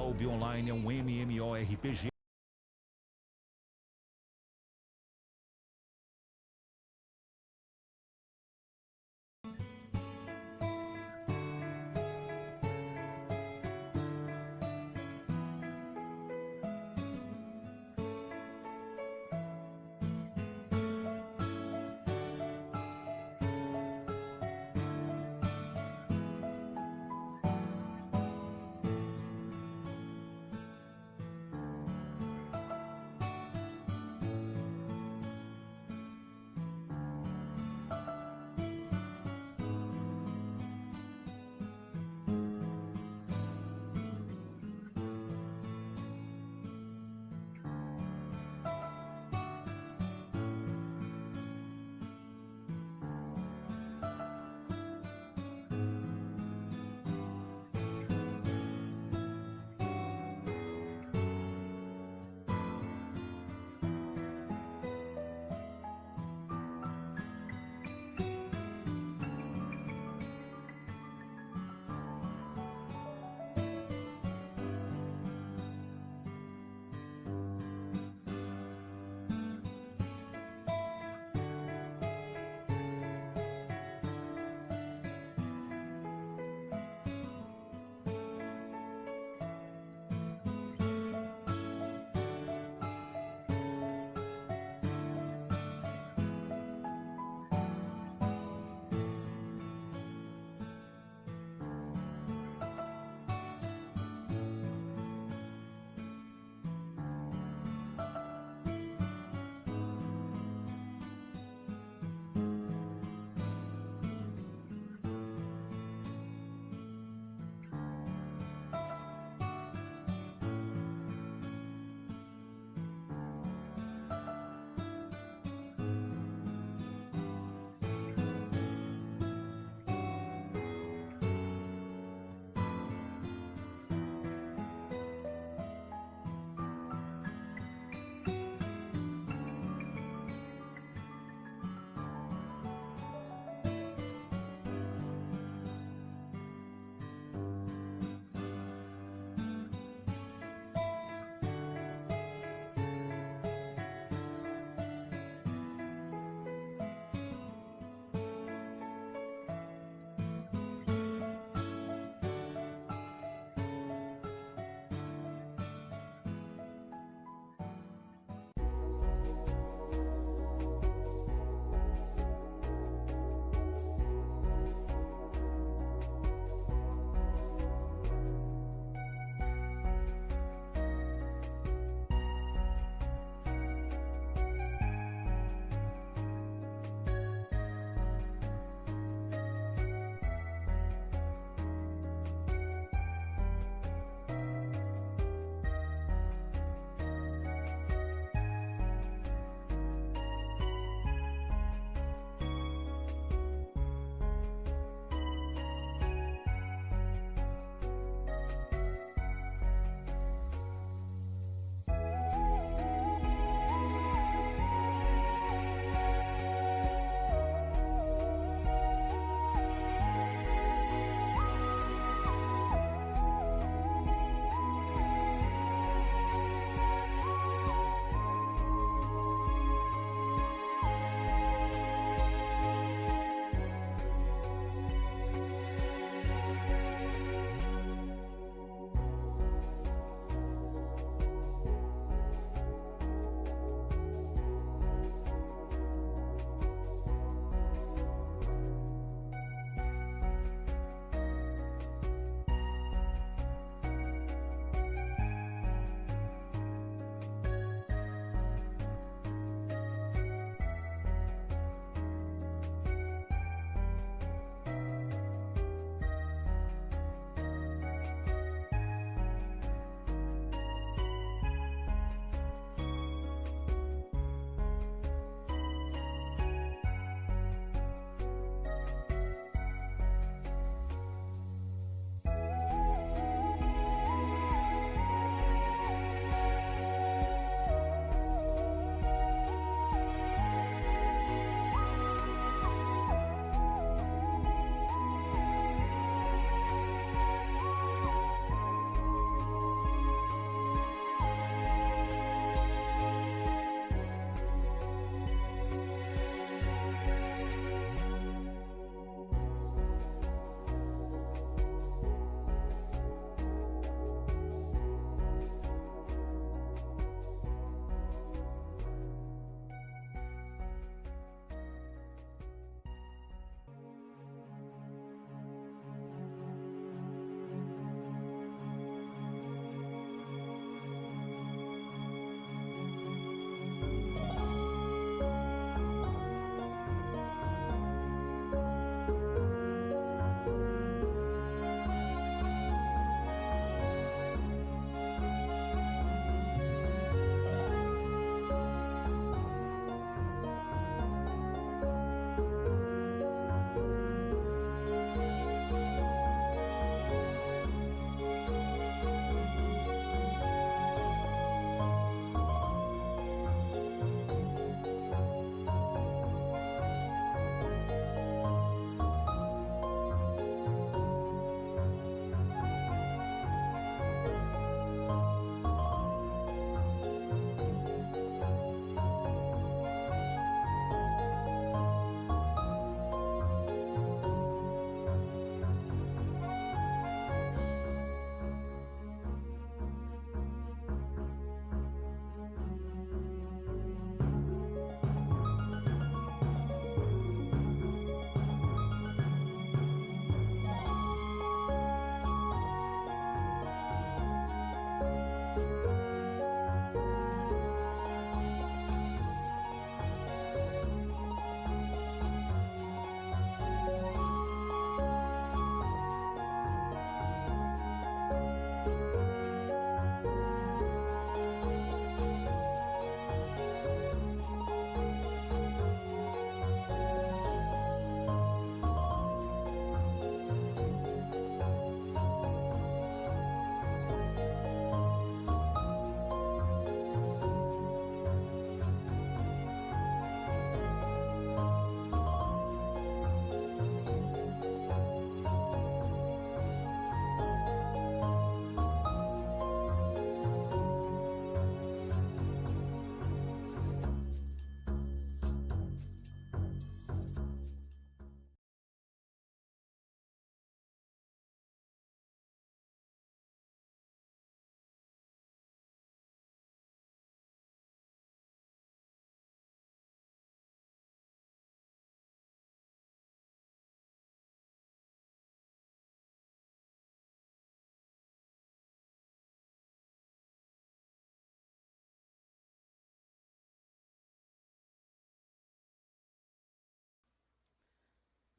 Albi Online é um MMORPG.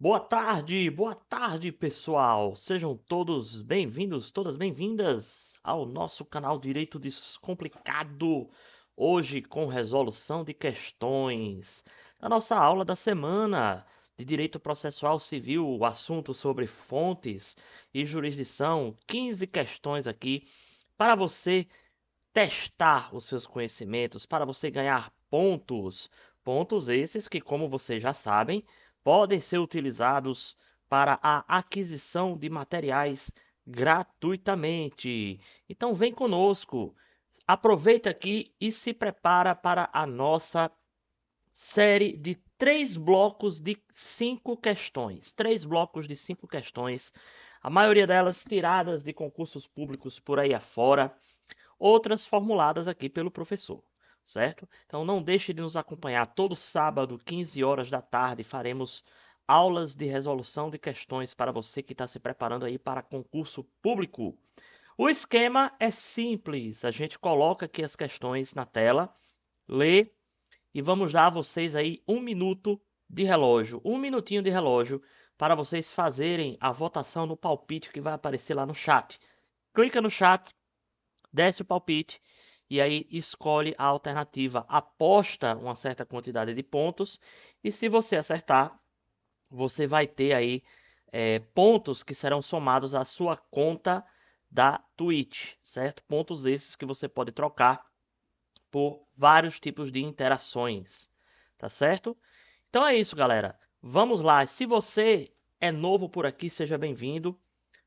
Boa tarde, pessoal. Sejam todos bem-vindos, todas bem-vindas ao nosso canal Direito Descomplicado. Hoje com resolução de questões. Na nossa aula da semana de Direito Processual Civil, o assunto sobre fontes e jurisdição, 15 questões aqui para você testar os seus conhecimentos, para você ganhar pontos. Pontos esses que, como vocês já sabem, podem ser utilizados para a aquisição de materiais gratuitamente. Então vem conosco, aproveita aqui e se prepara para a nossa série de 3 blocos de 5 questões. 3 blocos de 5 questões, a maioria delas tiradas de concursos públicos por aí afora, outras formuladas aqui pelo professor, certo? Então não deixe de nos acompanhar todo sábado, 15 horas da tarde, faremos aulas de resolução de questões para você que está se preparando aí para concurso público. O esquema é simples, a gente coloca aqui as questões na tela, lê e vamos dar a vocês aí 1 minuto de relógio, 1 minutinho de relógio para vocês fazerem a votação no palpite que vai aparecer lá no chat. Clica no chat, desce o palpite e aí escolhe a alternativa, aposta uma certa quantidade de pontos e se você acertar, você vai ter aí pontos que serão somados à sua conta da Twitch, certo? Pontos esses que você pode trocar por vários tipos de interações, tá certo? Então é isso, galera. Vamos lá. Se você é novo por aqui, seja bem-vindo,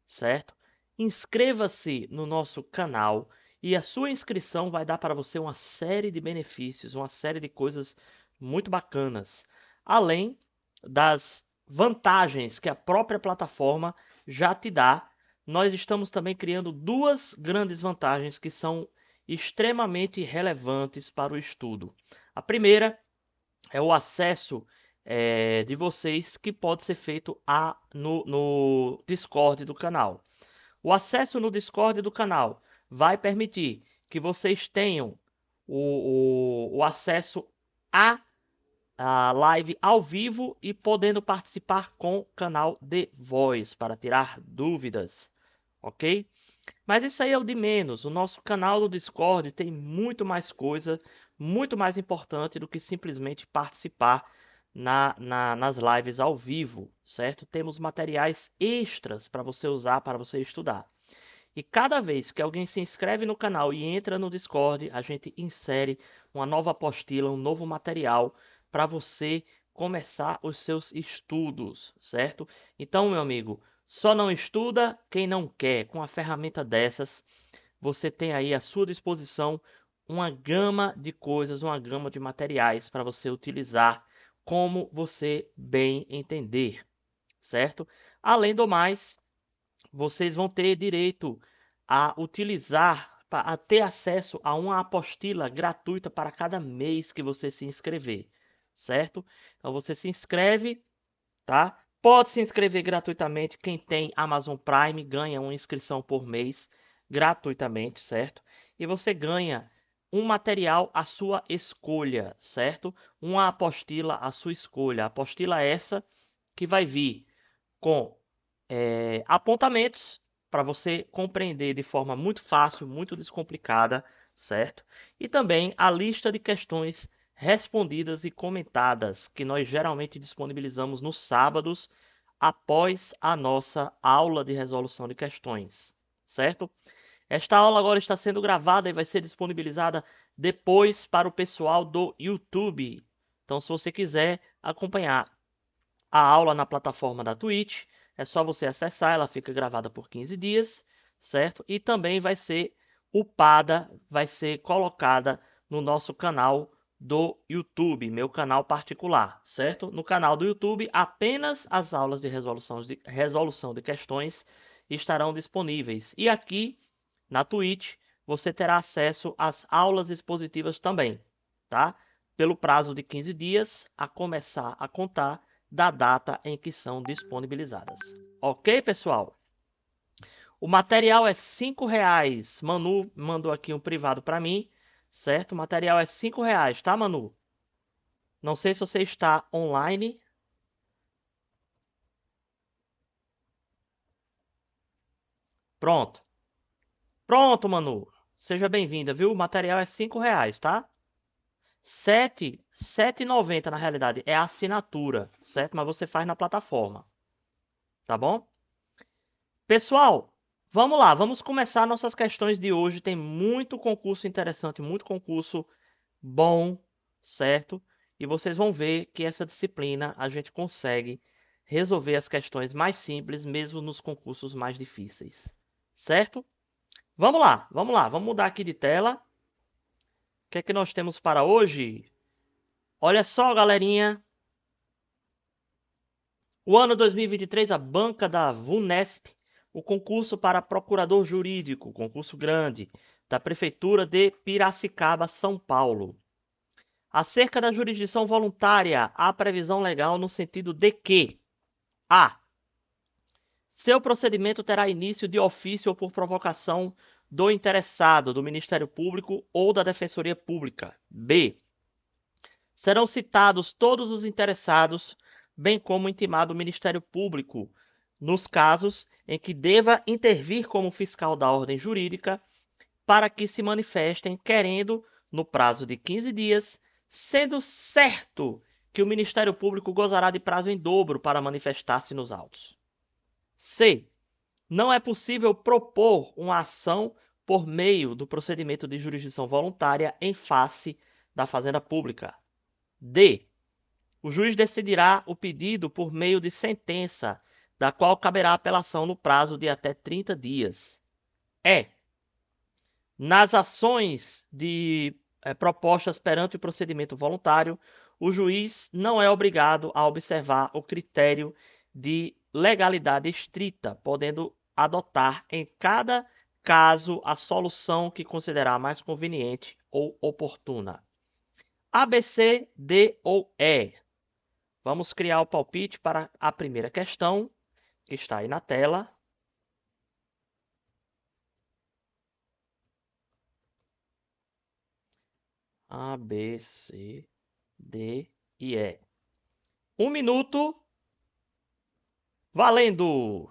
certo? Inscreva-se no nosso canal e a sua inscrição vai dar para você uma série de benefícios, uma série de coisas muito bacanas, além das vantagens que a própria plataforma já te dá. Nós estamos também criando 2 grandes vantagens que são extremamente relevantes para o estudo. A primeira é o acesso de vocês que pode ser feito no Discord do canal. O acesso no Discord do canal vai permitir que vocês tenham o acesso a live ao vivo e podendo participar com canal de voz para tirar dúvidas, ok? Mas isso aí é o de menos. O nosso canal do Discord tem muito mais coisa, muito mais importante do que simplesmente participar nas lives ao vivo, certo? Temos materiais extras para você usar, para você estudar. E cada vez que alguém se inscreve no canal e entra no Discord, a gente insere uma nova apostila, um novo material para você começar os seus estudos, certo? Então, meu amigo, só não estuda quem não quer. Com a ferramenta dessas, você tem aí à sua disposição uma gama de coisas, uma gama de materiais para você utilizar como você bem entender, certo? Além do mais, vocês vão ter direito a utilizar, a ter acesso a uma apostila gratuita para cada mês que você se inscrever, certo? Então você se inscreve, tá? Pode se inscrever gratuitamente. Quem tem Amazon Prime ganha uma inscrição por mês gratuitamente, certo? E você ganha um material à sua escolha, certo? Uma apostila à sua escolha. Apostila essa que vai vir com apontamentos para você compreender de forma muito fácil, muito descomplicada, certo? E também a lista de questões respondidas e comentadas que nós geralmente disponibilizamos nos sábados após a nossa aula de resolução de questões, certo? Esta aula agora está sendo gravada e vai ser disponibilizada depois para o pessoal do YouTube. Então, se você quiser acompanhar a aula na plataforma da Twitch, é só você acessar, ela fica gravada por 15 dias, certo? E também vai ser upada, vai ser colocada no nosso canal do YouTube, meu canal particular, certo? No canal do YouTube, apenas as aulas de resolução de questões estarão disponíveis. E aqui na Twitch, você terá acesso às aulas expositivas também, tá? Pelo prazo de 15 dias, a começar a contar da data em que são disponibilizadas. Ok, pessoal? O material é R$ 5. Manu mandou aqui um privado para mim, certo? O material é R$ 5, tá, Manu? Não sei se você está online. Pronto. Pronto, Manu. Seja bem-vinda, viu? O material é R$ 5, tá? 7,90 na realidade é a assinatura, certo? Mas você faz na plataforma, tá bom? Pessoal, vamos lá, vamos começar nossas questões de hoje. Tem muito concurso interessante, muito concurso bom, certo? E vocês vão ver que essa disciplina a gente consegue resolver as questões mais simples, mesmo nos concursos mais difíceis, certo? Vamos lá, vamos lá, vamos mudar aqui de tela. O que é que nós temos para hoje? Olha só, galerinha. O ano 2023, a banca da VUNESP, o concurso para procurador jurídico, concurso grande, da Prefeitura de Piracicaba, São Paulo. Acerca da jurisdição voluntária, há previsão legal no sentido de que: A. Seu procedimento terá início de ofício ou por provocação do interessado, do Ministério Público ou da Defensoria Pública. B. Serão citados todos os interessados, bem como intimado o Ministério Público, nos casos em que deva intervir como fiscal da ordem jurídica, para que se manifestem querendo, no prazo de 15 dias, sendo certo que o Ministério Público gozará de prazo em dobro para manifestar-se nos autos. C. Não é possível propor uma ação por meio do procedimento de jurisdição voluntária em face da Fazenda Pública. D. O juiz decidirá o pedido por meio de sentença, da qual caberá apelação no prazo de até 30 dias. E. Nas ações propostas perante o procedimento voluntário, o juiz não é obrigado a observar o critério de legalidade estrita, podendo adotar em cada caso a solução que considerar mais conveniente ou oportuna. A, B, C, D ou E. Vamos criar o palpite para a primeira questão, que está aí na tela. A, B, C, D e E. 1 minuto. Valendo!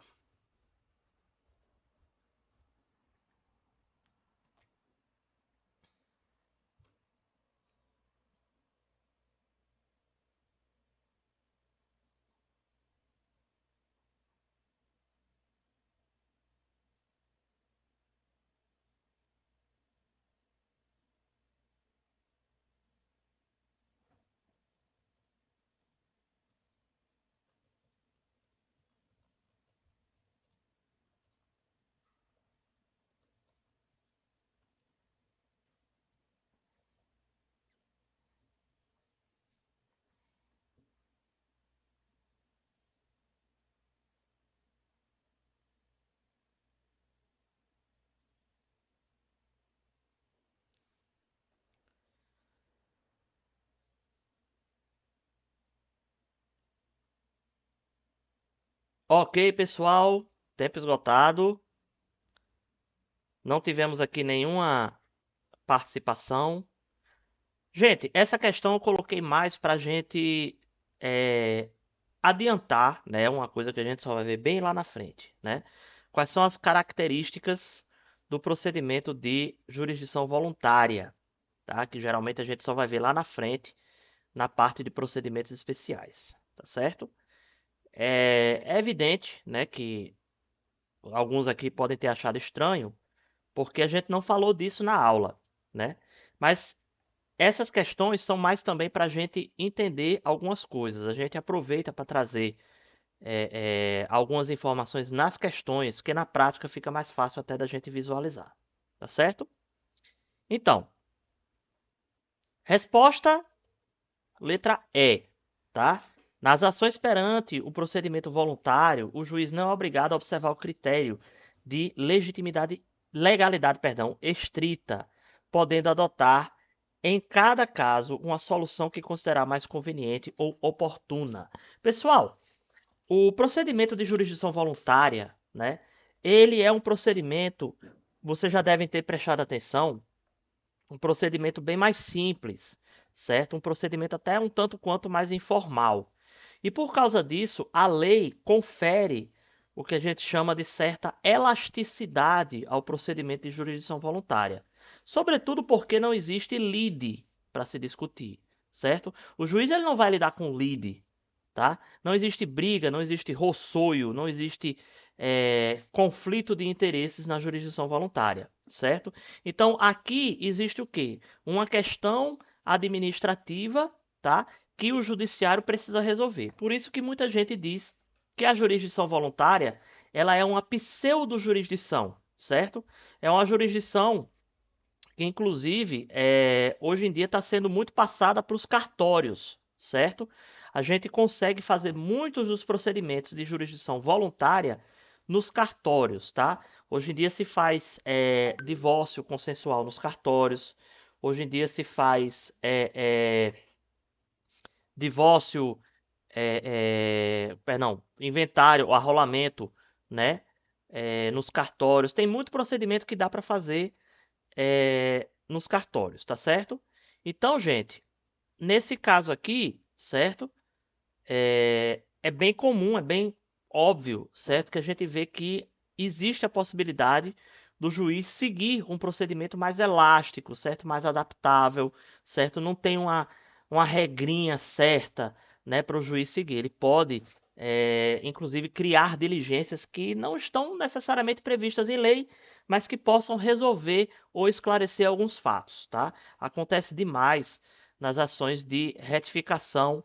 Ok, pessoal. Tempo esgotado. Não tivemos aqui nenhuma participação. Gente, essa questão eu coloquei mais para a gente adiantar, né? Uma coisa que a gente só vai ver bem lá na frente, né? Quais são as características do procedimento de jurisdição voluntária, tá? Que geralmente a gente só vai ver lá na frente, na parte de procedimentos especiais, tá certo? É evidente, né, que alguns aqui podem ter achado estranho, porque a gente não falou disso na aula, né? Mas essas questões são mais também para a gente entender algumas coisas. A gente aproveita para trazer algumas informações nas questões, que na prática fica mais fácil até da gente visualizar, tá certo? Então, resposta, letra E, tá? Nas ações perante o procedimento voluntário, o juiz não é obrigado a observar o critério de legalidade, estrita, podendo adotar em cada caso uma solução que considerar mais conveniente ou oportuna. Pessoal, o procedimento de jurisdição voluntária, né? Ele é um procedimento, vocês já devem ter prestado atenção, um procedimento bem mais simples, certo? Um procedimento até um tanto quanto mais informal. E por causa disso, a lei confere o que a gente chama de certa elasticidade ao procedimento de jurisdição voluntária. Sobretudo porque não existe lide para se discutir, certo? O juiz ele não vai lidar com lide, tá? Não existe briga, não existe rossoio, não existe conflito de interesses na jurisdição voluntária, certo? Então aqui existe o quê? Uma questão administrativa, tá? Que o judiciário precisa resolver. Por isso que muita gente diz que a jurisdição voluntária ela é uma pseudo-jurisdição, certo? É uma jurisdição que, inclusive, hoje em dia está sendo muito passada para os cartórios, certo? A gente consegue fazer muitos dos procedimentos de jurisdição voluntária nos cartórios, tá? Hoje em dia se faz divórcio consensual nos cartórios, hoje em dia se faz divórcio, perdão, inventário, arrolamento, né? Nos cartórios. Tem muito procedimento que dá para fazer nos cartórios, tá certo? Então, gente, nesse caso aqui, certo? É bem comum, é bem óbvio, certo? Que a gente vê que existe a possibilidade do juiz seguir um procedimento mais elástico, certo? Mais adaptável, certo? Não tem uma regrinha certa, né, para o juiz seguir. Ele pode, inclusive, criar diligências que não estão necessariamente previstas em lei, mas que possam resolver ou esclarecer alguns fatos, tá? Acontece demais nas ações de retificação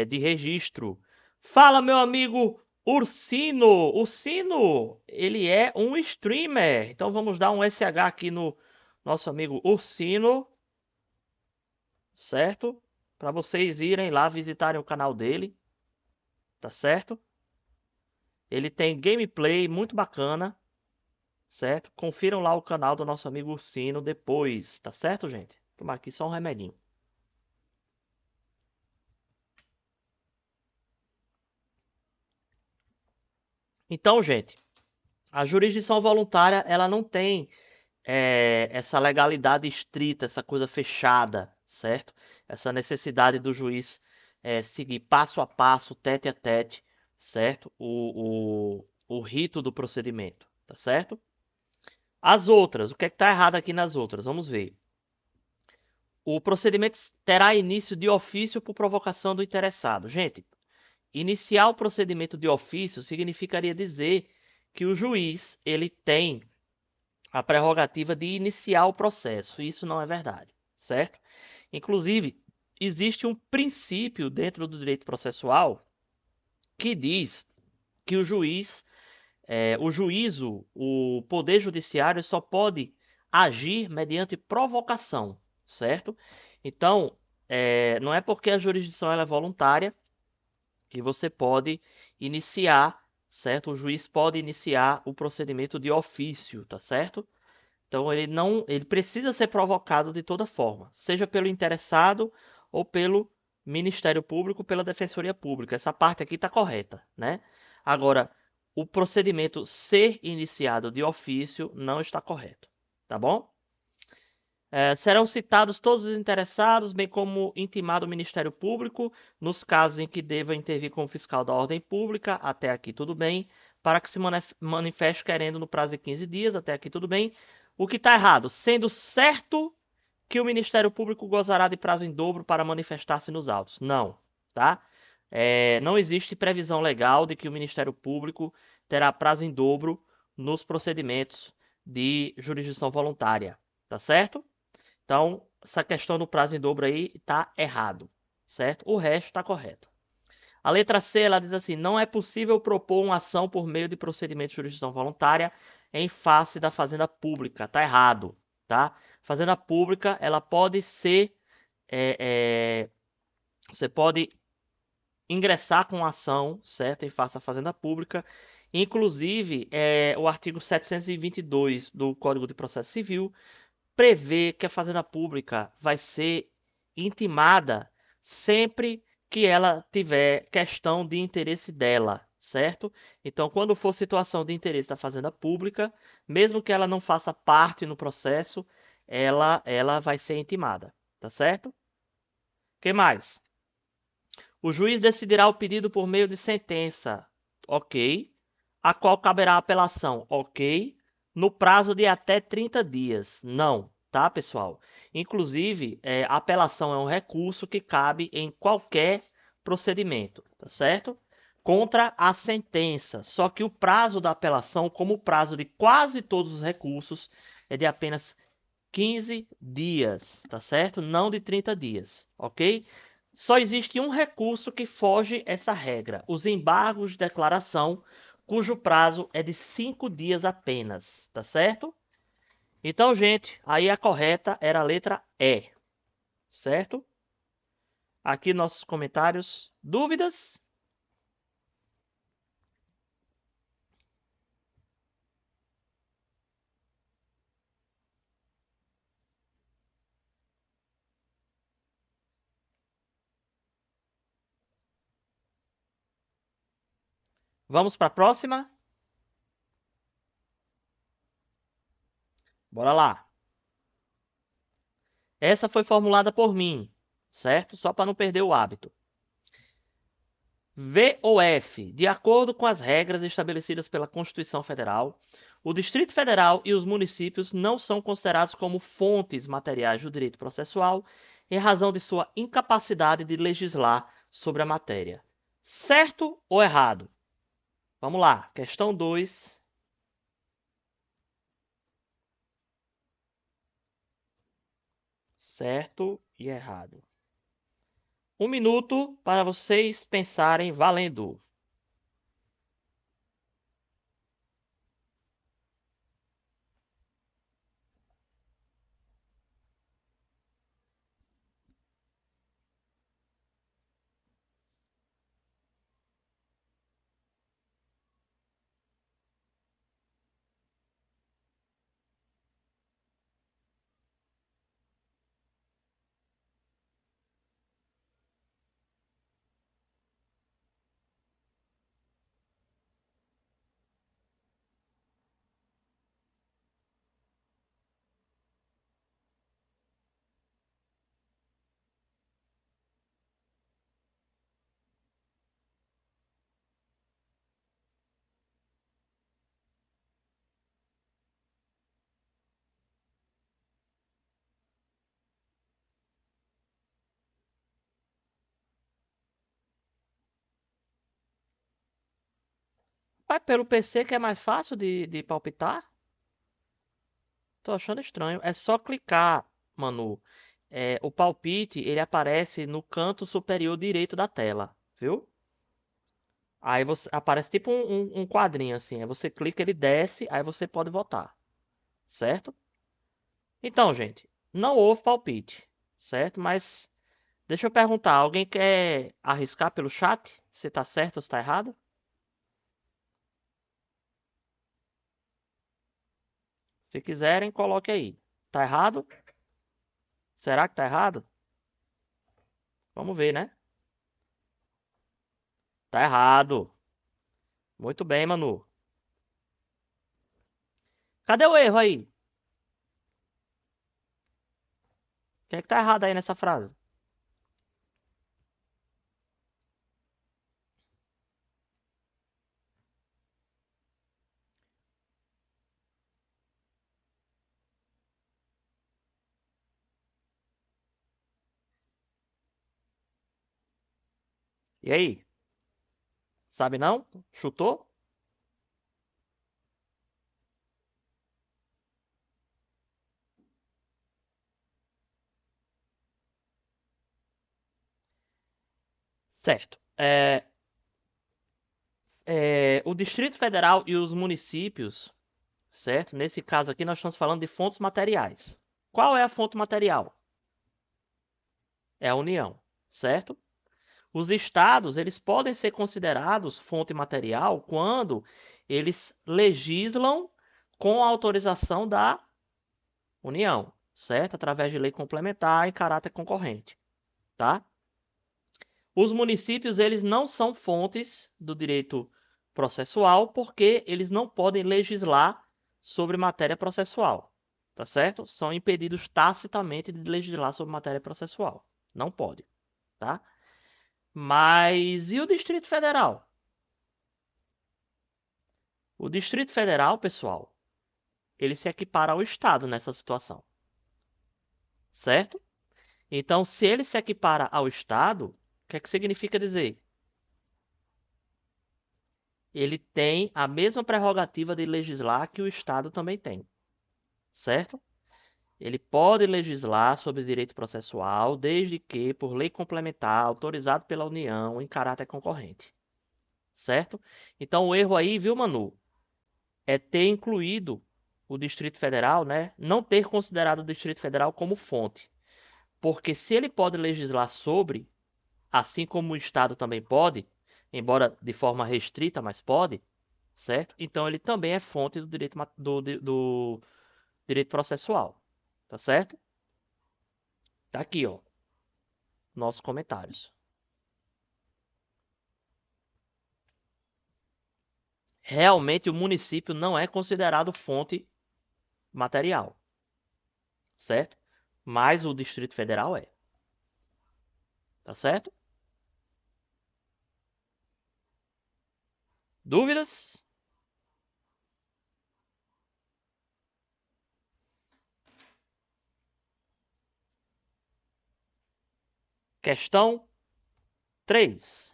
de registro. Fala, meu amigo Ursino. Ursino, ele é um streamer. Então vamos dar um SH aqui no nosso amigo Ursino, certo? Para vocês irem lá visitarem o canal dele, tá certo? Ele tem gameplay muito bacana, certo? Confiram lá o canal do nosso amigo Ursino depois, tá certo, gente? Vou tomar aqui só um remedinho. Então, gente, a jurisdição voluntária, ela não tem essa legalidade estrita, essa coisa fechada, certo? Essa necessidade do juiz seguir passo a passo, tete a tete, certo? O rito do procedimento, tá certo? As outras, o que é que tá errado aqui nas outras? Vamos ver. O procedimento terá início de ofício por provocação do interessado. Gente, iniciar o procedimento de ofício significaria dizer que o juiz ele tem a prerrogativa de iniciar o processo. Isso não é verdade, certo? Inclusive, existe um princípio dentro do direito processual que diz que o juiz, o juízo, o poder judiciário só pode agir mediante provocação, certo? Então, não é porque a jurisdição ela é voluntária que você pode iniciar, certo? O juiz pode iniciar o procedimento de ofício, tá certo? Então ele precisa ser provocado de toda forma, seja pelo interessado ou pelo Ministério Público, pela Defensoria Pública. Essa parte aqui está correta, né? Agora, o procedimento ser iniciado de ofício não está correto, tá bom? Serão citados todos os interessados, bem como intimado o Ministério Público, nos casos em que deva intervir como fiscal da ordem pública, até aqui tudo bem, para que se manifeste querendo no prazo de 15 dias, até aqui tudo bem. O que está errado? Sendo certo que o Ministério Público gozará de prazo em dobro para manifestar-se nos autos. Não, tá? Não existe previsão legal de que o Ministério Público terá prazo em dobro nos procedimentos de jurisdição voluntária, tá certo? Então, essa questão do prazo em dobro aí está errado, certo? O resto está correto. A letra C, ela diz assim, não é possível propor uma ação por meio de procedimento de jurisdição voluntária em face da fazenda pública. Está errado, tá? Fazenda pública, ela pode ser... você pode ingressar com ação, certo? Em face da fazenda pública. Inclusive, o artigo 722 do Código de Processo Civil prevê que a fazenda pública vai ser intimada sempre que ela tiver questão de interesse dela, certo? Então, quando for situação de interesse da fazenda pública, mesmo que ela não faça parte no processo, ela vai ser intimada, tá certo? O que mais? O juiz decidirá o pedido por meio de sentença. Ok. A qual caberá apelação? Ok. No prazo de até 30 dias? Não, tá, pessoal? Inclusive, a apelação é um recurso que cabe em qualquer procedimento, tá certo? Contra a sentença. Só que o prazo da apelação, como o prazo de quase todos os recursos, é de apenas 15 dias, tá certo? Não de 30 dias, ok? Só existe um recurso que foge essa regra: os embargos de declaração, cujo prazo é de 5 dias apenas, tá certo? Então, gente, aí a correta era a letra E, certo? Aqui nossos comentários. Dúvidas? Vamos para a próxima? Bora lá. Essa foi formulada por mim, certo? Só para não perder o hábito. V ou F, de acordo com as regras estabelecidas pela Constituição Federal, o Distrito Federal e os municípios não são considerados como fontes materiais do direito processual em razão de sua incapacidade de legislar sobre a matéria. Certo ou errado? Vamos lá, questão 2. Certo e errado. 1 minuto para vocês pensarem valendo. Vai pelo PC que é mais fácil de palpitar? Tô achando estranho. É só clicar, Manu. O palpite, ele aparece no canto superior direito da tela, viu? Aí você aparece tipo um quadrinho assim. Aí você clica, ele desce, aí você pode votar, certo? Então, gente, não houve palpite, certo? Mas deixa eu perguntar, alguém quer arriscar pelo chat se tá certo ou se tá errado? Se quiserem, coloque aí. Tá errado? Será que tá errado? Vamos ver, né? Tá errado. Muito bem, Manu. Cadê o erro aí? O que é que tá errado aí nessa frase? E aí? Sabe não? Chutou? Certo. O Distrito Federal e os municípios, certo? Nesse caso aqui, nós estamos falando de fontes materiais. Qual é a fonte material? É a União, certo? Os estados, eles podem ser considerados fonte material quando eles legislam com a autorização da União, certo? Através de lei complementar em caráter concorrente, tá? Os municípios, eles não são fontes do direito processual porque eles não podem legislar sobre matéria processual, tá certo? São impedidos tacitamente de legislar sobre matéria processual. Não pode, tá? Mas e o Distrito Federal? O Distrito Federal, pessoal, ele se equipara ao Estado nessa situação, certo? Então, se ele se equipara ao Estado, o que é que significa dizer? Ele tem a mesma prerrogativa de legislar que o Estado também tem, certo? Ele pode legislar sobre direito processual, desde que, por lei complementar, autorizado pela União em caráter concorrente, certo? Então, o erro aí, viu, Manu, é ter incluído o Distrito Federal, né? Não ter considerado o Distrito Federal como fonte. Porque se ele pode legislar sobre, assim como o Estado também pode, embora de forma restrita, mas pode, certo? Então ele também é fonte do direito, do direito processual, tá certo? Tá aqui, ó, nossos comentários. Realmente o município não é considerado fonte material, certo? Mas o Distrito Federal é, tá certo? Dúvidas? Questão 3.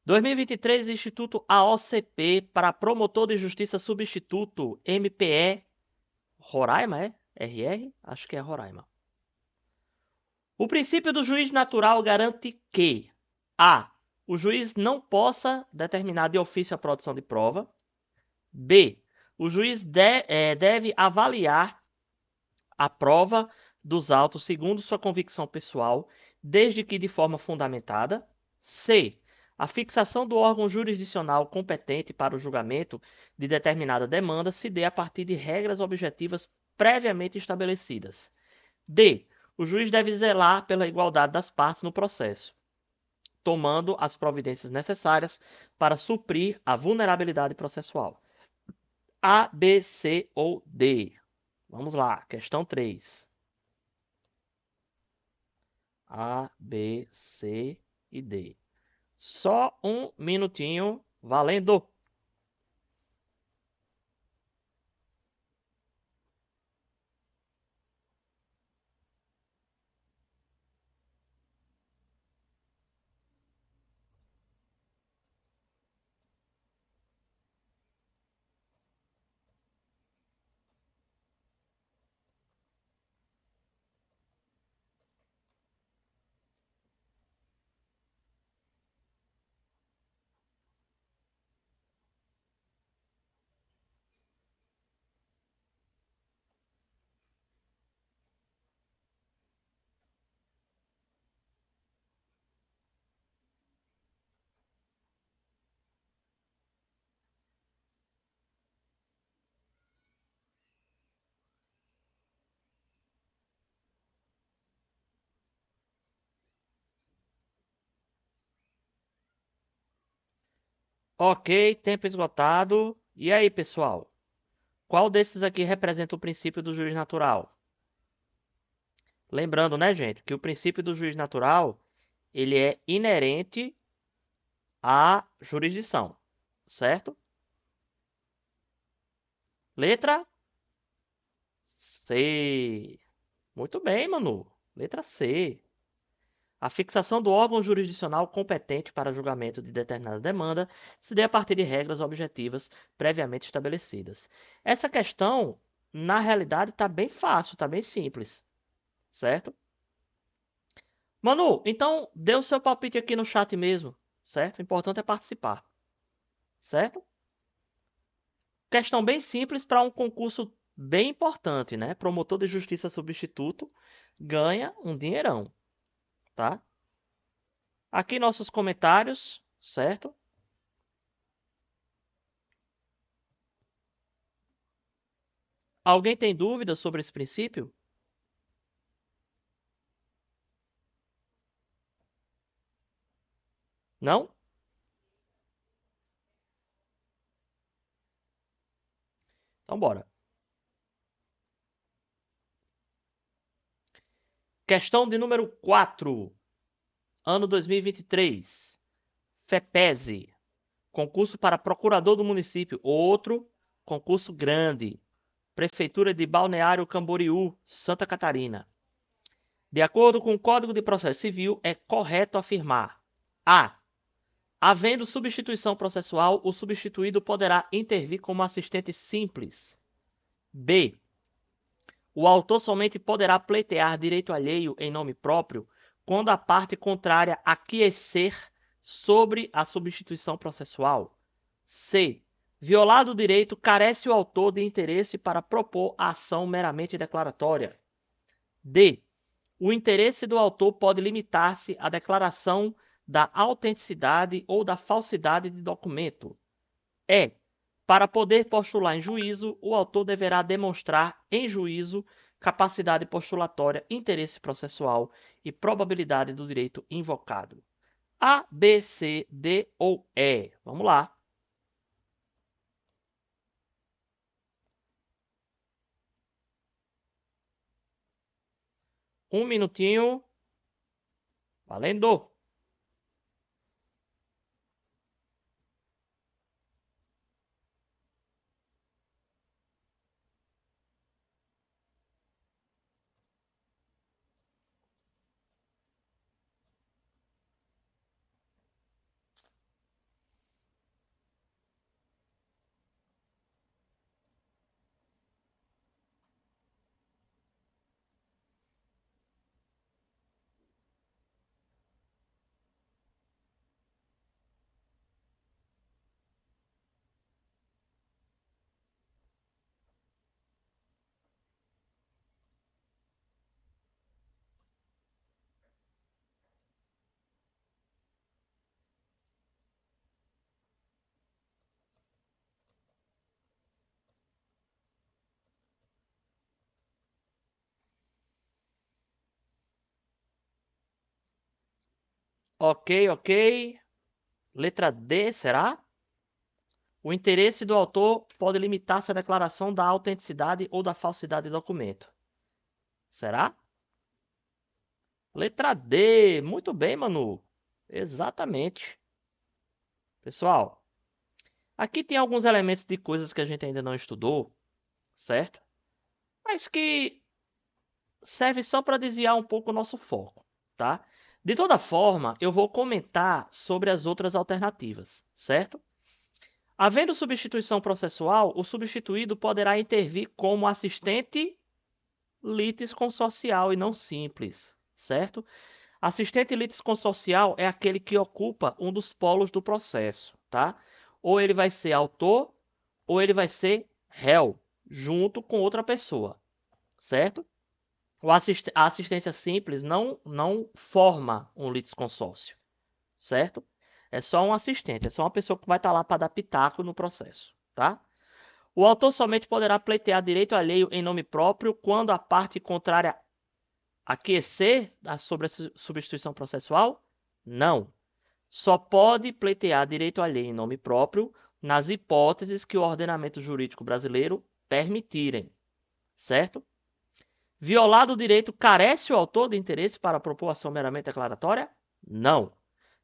2023, Instituto AOCP para Promotor de Justiça Substituto MPE Roraima, é? RR? Acho que é Roraima. O princípio do juiz natural garante que a. O juiz não possa determinar de ofício a produção de prova. B. O juiz deve avaliar a prova dos autos segundo sua convicção pessoal, desde que de forma fundamentada. C. A fixação do órgão jurisdicional competente para o julgamento de determinada demanda se dê a partir de regras objetivas previamente estabelecidas. D. O juiz deve zelar pela igualdade das partes no processo, tomando as providências necessárias para suprir a vulnerabilidade processual. A, B, C ou D? Vamos lá, questão 3. A, B, C e D. Só um minutinho, valendo! Ok, tempo esgotado. E aí, pessoal? Qual desses aqui representa o princípio do juiz natural? Lembrando, né, gente, que o princípio do juiz natural, ele é inerente à jurisdição, certo? Letra C. Muito bem, Manu. Letra C. A fixação do órgão jurisdicional competente para julgamento de determinada demanda se dê a partir de regras objetivas previamente estabelecidas. Essa questão, na realidade, está bem fácil, está bem simples, certo? Manu, então dê o seu palpite aqui no chat mesmo, certo? O importante é participar, certo? Questão bem simples para um concurso bem importante, né? Promotor de justiça substituto ganha um dinheirão, tá? Aqui nossos comentários, certo? Alguém tem dúvidas sobre esse princípio? Não? Então bora. Questão de número 4, ano 2023. FEPESE. Concurso para procurador do município, outro concurso grande. Prefeitura de Balneário Camboriú, Santa Catarina. De acordo com o Código de Processo Civil, é correto afirmar: A. Havendo substituição processual, o substituído poderá intervir como assistente simples. B. O autor somente poderá pleitear direito alheio em nome próprio quando a parte contrária aquiescer sobre a substituição processual. C. Violado o direito, carece o autor de interesse para propor a ação meramente declaratória. D. O interesse do autor pode limitar-se à declaração da autenticidade ou da falsidade de documento. E. Para poder postular em juízo, o autor deverá demonstrar em juízo capacidade postulatória, interesse processual e probabilidade do direito invocado. A, B, C, D ou E? Vamos lá. Um minutinho. Valendo! Ok, ok. Letra D, será? O interesse do autor pode limitar-se à declaração da autenticidade ou da falsidade do documento. Será? Letra D. Muito bem, Manu. Exatamente. Pessoal, aqui tem alguns elementos de coisas que a gente ainda não estudou, certo? Mas que serve só para desviar um pouco o nosso foco, tá? De toda forma, eu vou comentar sobre as outras alternativas, certo? Havendo substituição processual, o substituído poderá intervir como assistente litisconsorcial e não simples, certo? Assistente litisconsorcial é aquele que ocupa um dos polos do processo, tá? Ou ele vai ser autor, ou ele vai ser réu, junto com outra pessoa, certo? A assistência simples não forma um litisconsórcio, certo? É só um assistente, é só uma pessoa que vai estar lá para dar pitaco no processo, tá? O autor somente poderá pleitear direito alheio em nome próprio quando a parte contrária aquecer sobre a substituição processual? Não. Só pode pleitear direito alheio em nome próprio nas hipóteses que o ordenamento jurídico brasileiro permitirem, certo? Violado o direito, carece o autor de interesse para a propor ação meramente declaratória? Não.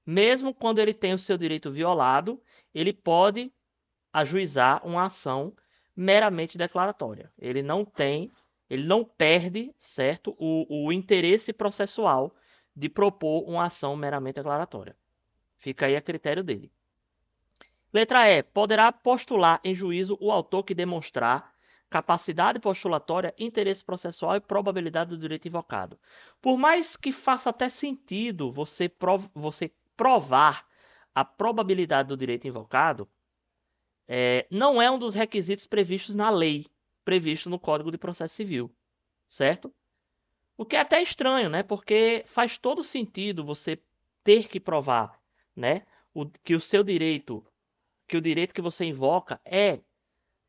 Mesmo quando ele tem o seu direito violado, ele pode ajuizar uma ação meramente declaratória. Ele não perde, certo, o interesse processual de propor uma ação meramente declaratória. Fica aí a critério dele. Letra E. Poderá postular em juízo o autor que demonstrar capacidade postulatória, interesse processual e probabilidade do direito invocado. Por mais que faça até sentido você provar a probabilidade do direito invocado, não é um dos requisitos previstos na lei, previsto no Código de Processo Civil, certo? O que é até estranho, né? Porque faz todo sentido você ter que provar, né, que o seu direito, que o direito que você invoca é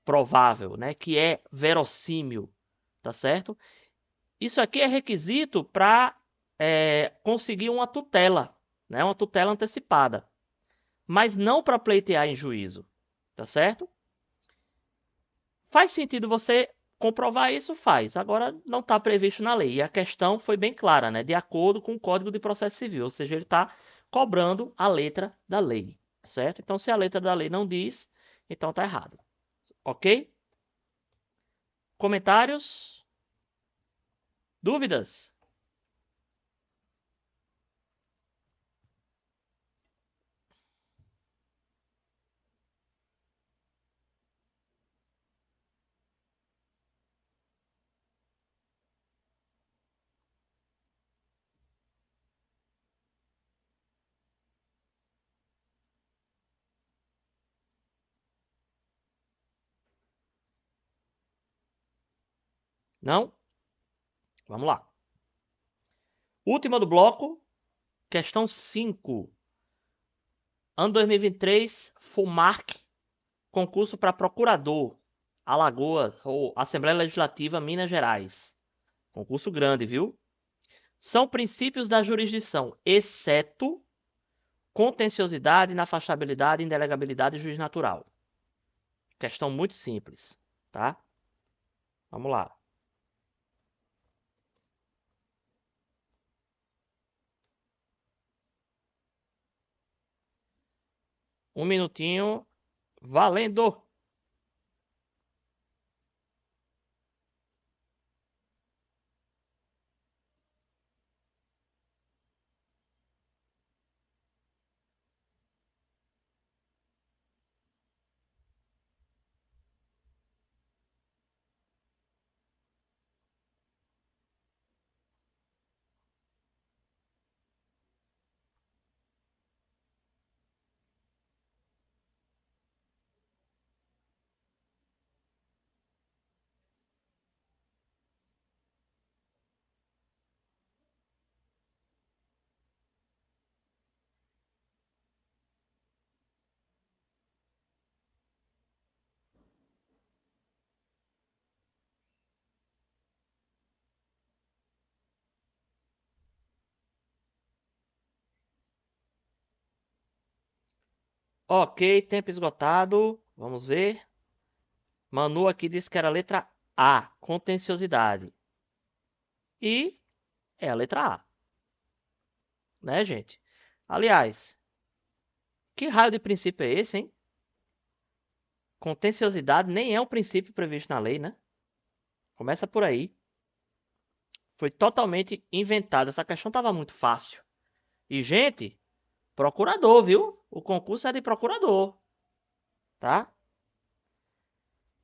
provável, né, que é verossímil, tá certo? Isso aqui é requisito para conseguir uma tutela, né, uma tutela antecipada, mas não para pleitear em juízo, tá certo? Faz sentido você comprovar isso? Faz. Agora, não está previsto na lei. E a questão foi bem clara, né? De acordo com o Código de Processo Civil. Ou seja, ele está cobrando a letra da lei. certo? Então, se a letra da lei não diz, então tá errado, ok? Comentários? Dúvidas? Não? Vamos lá. Última do bloco, questão 5. Ano 2023, FUMARC, concurso para procurador, Alagoas, ou Assembleia Legislativa, Minas Gerais. Concurso grande, viu? São princípios da jurisdição, exceto contenciosidade, inafastabilidade, indelegabilidade e juiz natural. Questão muito simples, tá? Vamos lá. Um minutinho, valendo! Ok, tempo esgotado. Vamos ver. Manu aqui disse que era a letra A, contenciosidade. E é a letra A, né, gente? Aliás, que raio de princípio é esse, hein? Contenciosidade nem é um princípio previsto na lei, né? Começa por aí. Foi totalmente inventado. Essa questão estava muito fácil. E, gente, procurador, viu? O concurso é de procurador, tá?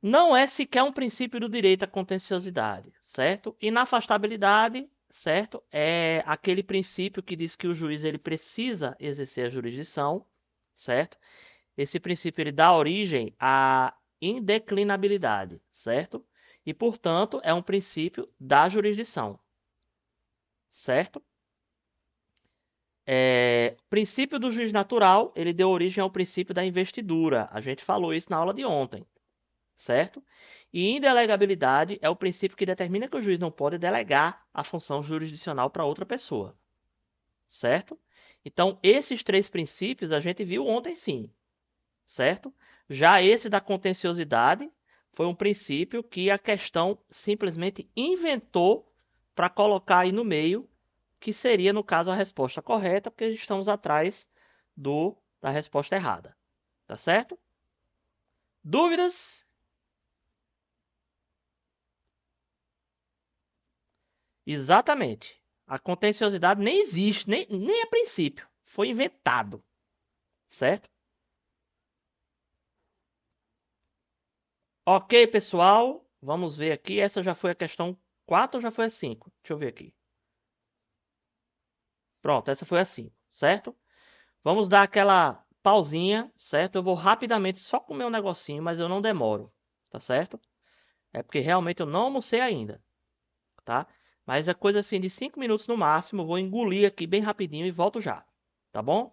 Não é sequer um princípio do direito à contenciosidade, certo? Inafastabilidade, certo? É aquele princípio que diz que o juiz ele precisa exercer a jurisdição, certo? Esse princípio ele dá origem à indeclinabilidade, certo? E, portanto, é um princípio da jurisdição, certo? O princípio do juiz natural, ele deu origem ao princípio da investidura. A gente falou isso na aula de ontem, certo? E indelegabilidade é o princípio que determina que o juiz não pode delegar a função jurisdicional para outra pessoa, certo? Então, esses três princípios a gente viu ontem sim, certo? Já esse da contenciosidade foi um princípio que a questão simplesmente inventou para colocar aí no meio, que seria, no caso, a resposta correta, porque estamos atrás da resposta errada, tá certo? Dúvidas? Exatamente. A contenciosidade nem existe, nem a princípio. Foi inventado, certo? Ok, pessoal. Vamos ver aqui. Essa já foi a questão 4 ou já foi a 5? Deixa eu ver aqui. Pronto, essa foi a 5, certo? Vamos dar aquela pausinha, certo? Eu vou rapidamente só comer um negocinho, mas eu não demoro, tá certo? É porque realmente eu não almocei ainda, tá? Mas é coisa assim de 5 minutos no máximo. Eu vou engolir aqui bem rapidinho e volto já, tá bom?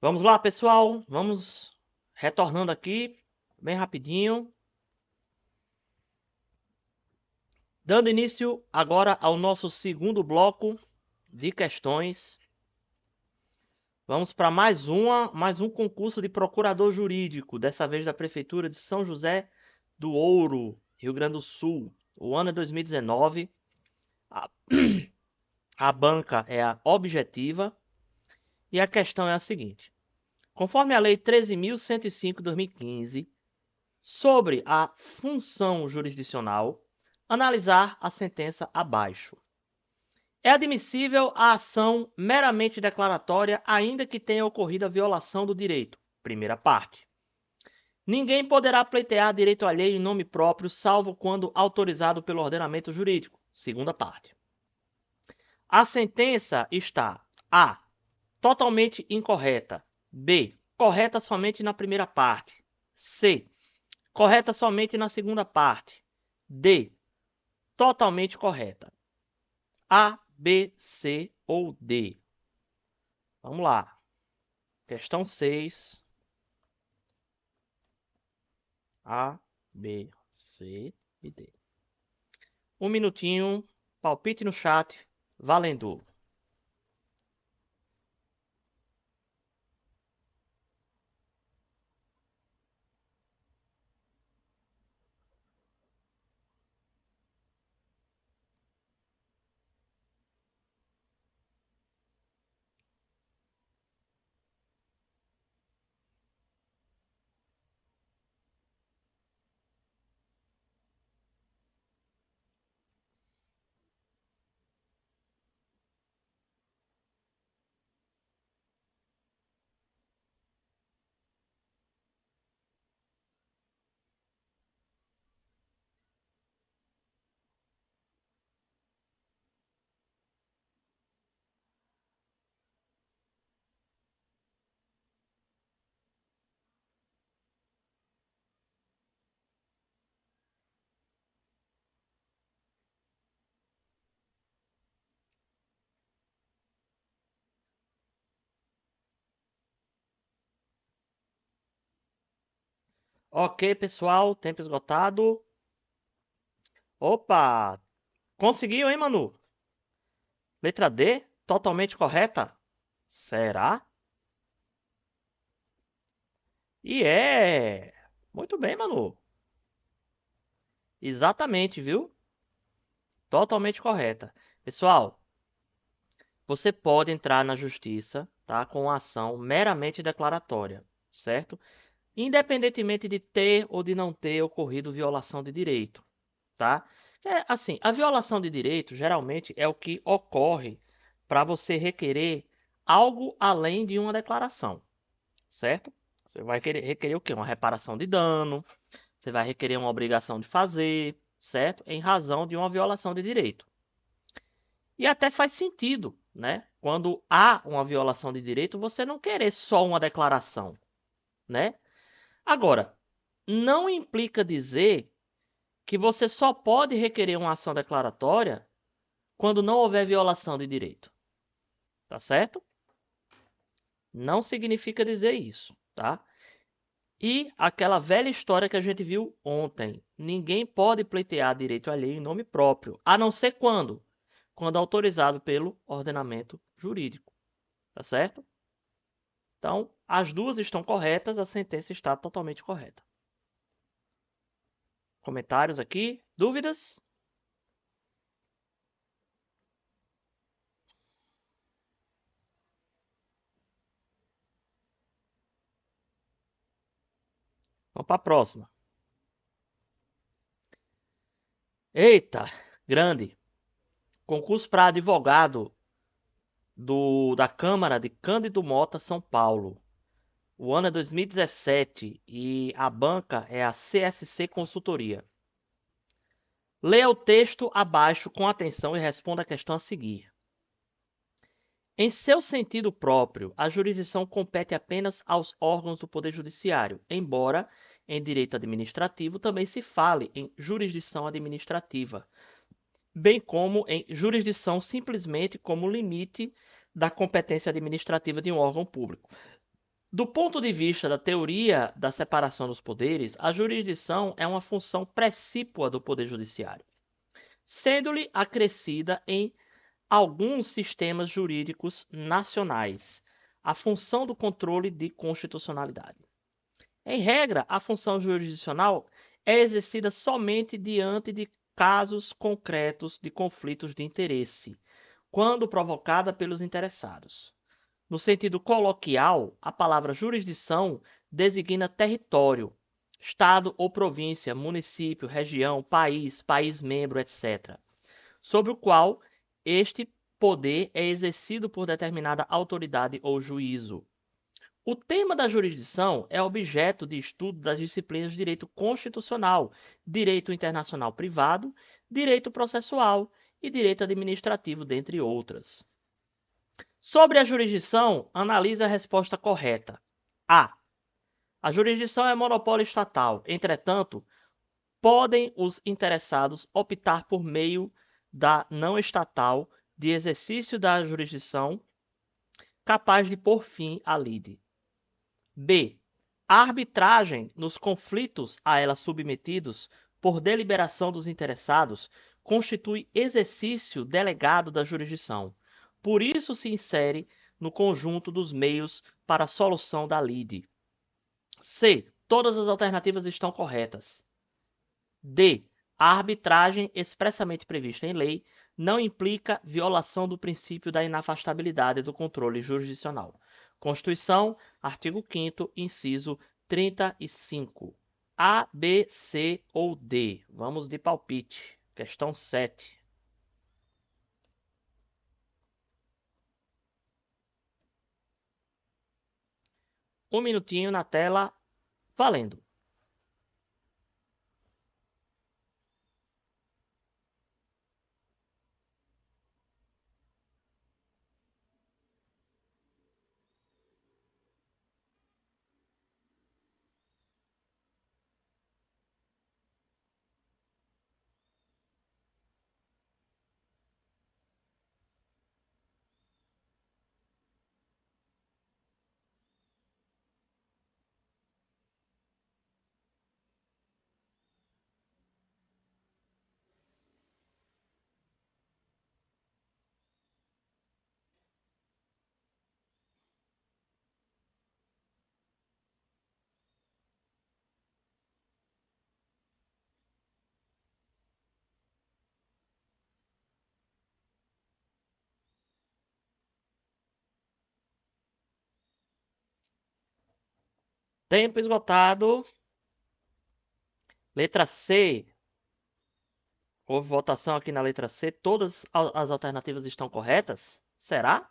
Vamos lá, pessoal. Vamos retornando aqui, bem rapidinho. Dando início agora ao nosso segundo bloco de questões. Vamos para mais um concurso de procurador jurídico, dessa vez da Prefeitura de São José do Ouro, Rio Grande do Sul. O ano é 2019. A banca é a objetiva. E a questão é a seguinte: conforme a Lei 13.105/2015, sobre a função jurisdicional, analisar a sentença abaixo. É admissível a ação meramente declaratória, ainda que tenha ocorrido a violação do direito. Primeira parte. Ninguém poderá pleitear direito alheio em nome próprio, salvo quando autorizado pelo ordenamento jurídico. Segunda parte. A sentença está: A. Totalmente incorreta. B. Correta somente na primeira parte. C. Correta somente na segunda parte. D. Totalmente correta. A, B, C ou D? Vamos lá. Questão 6. A, B, C e D. Um minutinho. Palpite no chat. Valendo. Ok, pessoal. Tempo esgotado. Opa! Conseguiu, hein, Manu? Letra D, totalmente correta? Será? E é! Muito bem, Manu. Exatamente, viu? Totalmente correta. Pessoal, você pode entrar na justiça, tá, com uma ação meramente declaratória, certo? Independentemente de ter ou de não ter ocorrido violação de direito, tá? É assim, a violação de direito geralmente é o que ocorre para você requerer algo além de uma declaração, certo? Você vai requerer o quê? Uma reparação de dano, você vai requerer uma obrigação de fazer, certo? Em razão de uma violação de direito. E até faz sentido, né? Quando há uma violação de direito, você não querer só uma declaração, né? Agora, não implica dizer que você só pode requerer uma ação declaratória quando não houver violação de direito. Tá certo? Não significa dizer isso, tá? E aquela velha história que a gente viu ontem. Ninguém pode pleitear direito alheio em nome próprio, a não ser quando? Quando autorizado pelo ordenamento jurídico. Tá certo? Então, as duas estão corretas, a sentença está totalmente correta. Comentários aqui? Dúvidas? Vamos para a próxima. Eita, grande. Concurso para advogado da Câmara de Cândido Mota, São Paulo. O ano é 2017 e a banca é a CSC Consultoria. Leia o texto abaixo com atenção e responda a questão a seguir. Em seu sentido próprio, a jurisdição compete apenas aos órgãos do Poder Judiciário, embora em direito administrativo também se fale em jurisdição administrativa, bem como em jurisdição simplesmente como limite da competência administrativa de um órgão público. Do ponto de vista da teoria da separação dos poderes, a jurisdição é uma função precípua do Poder Judiciário, sendo-lhe acrescida em alguns sistemas jurídicos nacionais a função do controle de constitucionalidade. Em regra, a função jurisdicional é exercida somente diante de casos concretos de conflitos de interesse, quando provocada pelos interessados. No sentido coloquial, a palavra jurisdição designa território, estado ou província, município, região, país, país-membro, etc., sobre o qual este poder é exercido por determinada autoridade ou juízo. O tema da jurisdição é objeto de estudo das disciplinas de direito constitucional, direito internacional privado, direito processual e direito administrativo, dentre outras. Sobre a jurisdição, analise a resposta correta. A. A jurisdição é monopólio estatal. Entretanto, podem os interessados optar por meio da não estatal de exercício da jurisdição capaz de pôr fim à lide. B. A arbitragem nos conflitos a ela submetidos por deliberação dos interessados constitui exercício delegado da jurisdição. Por isso se insere no conjunto dos meios para a solução da lide. C. Todas as alternativas estão corretas. D. A arbitragem expressamente prevista em lei não implica violação do princípio da inafastabilidade do controle jurisdicional. Constituição, artigo 5º, inciso 35. A, B, C ou D? Vamos de palpite. Questão 7. Um minutinho na tela, valendo. Tempo esgotado. Letra C. Houve votação aqui na letra C. Todas as alternativas estão corretas? Será?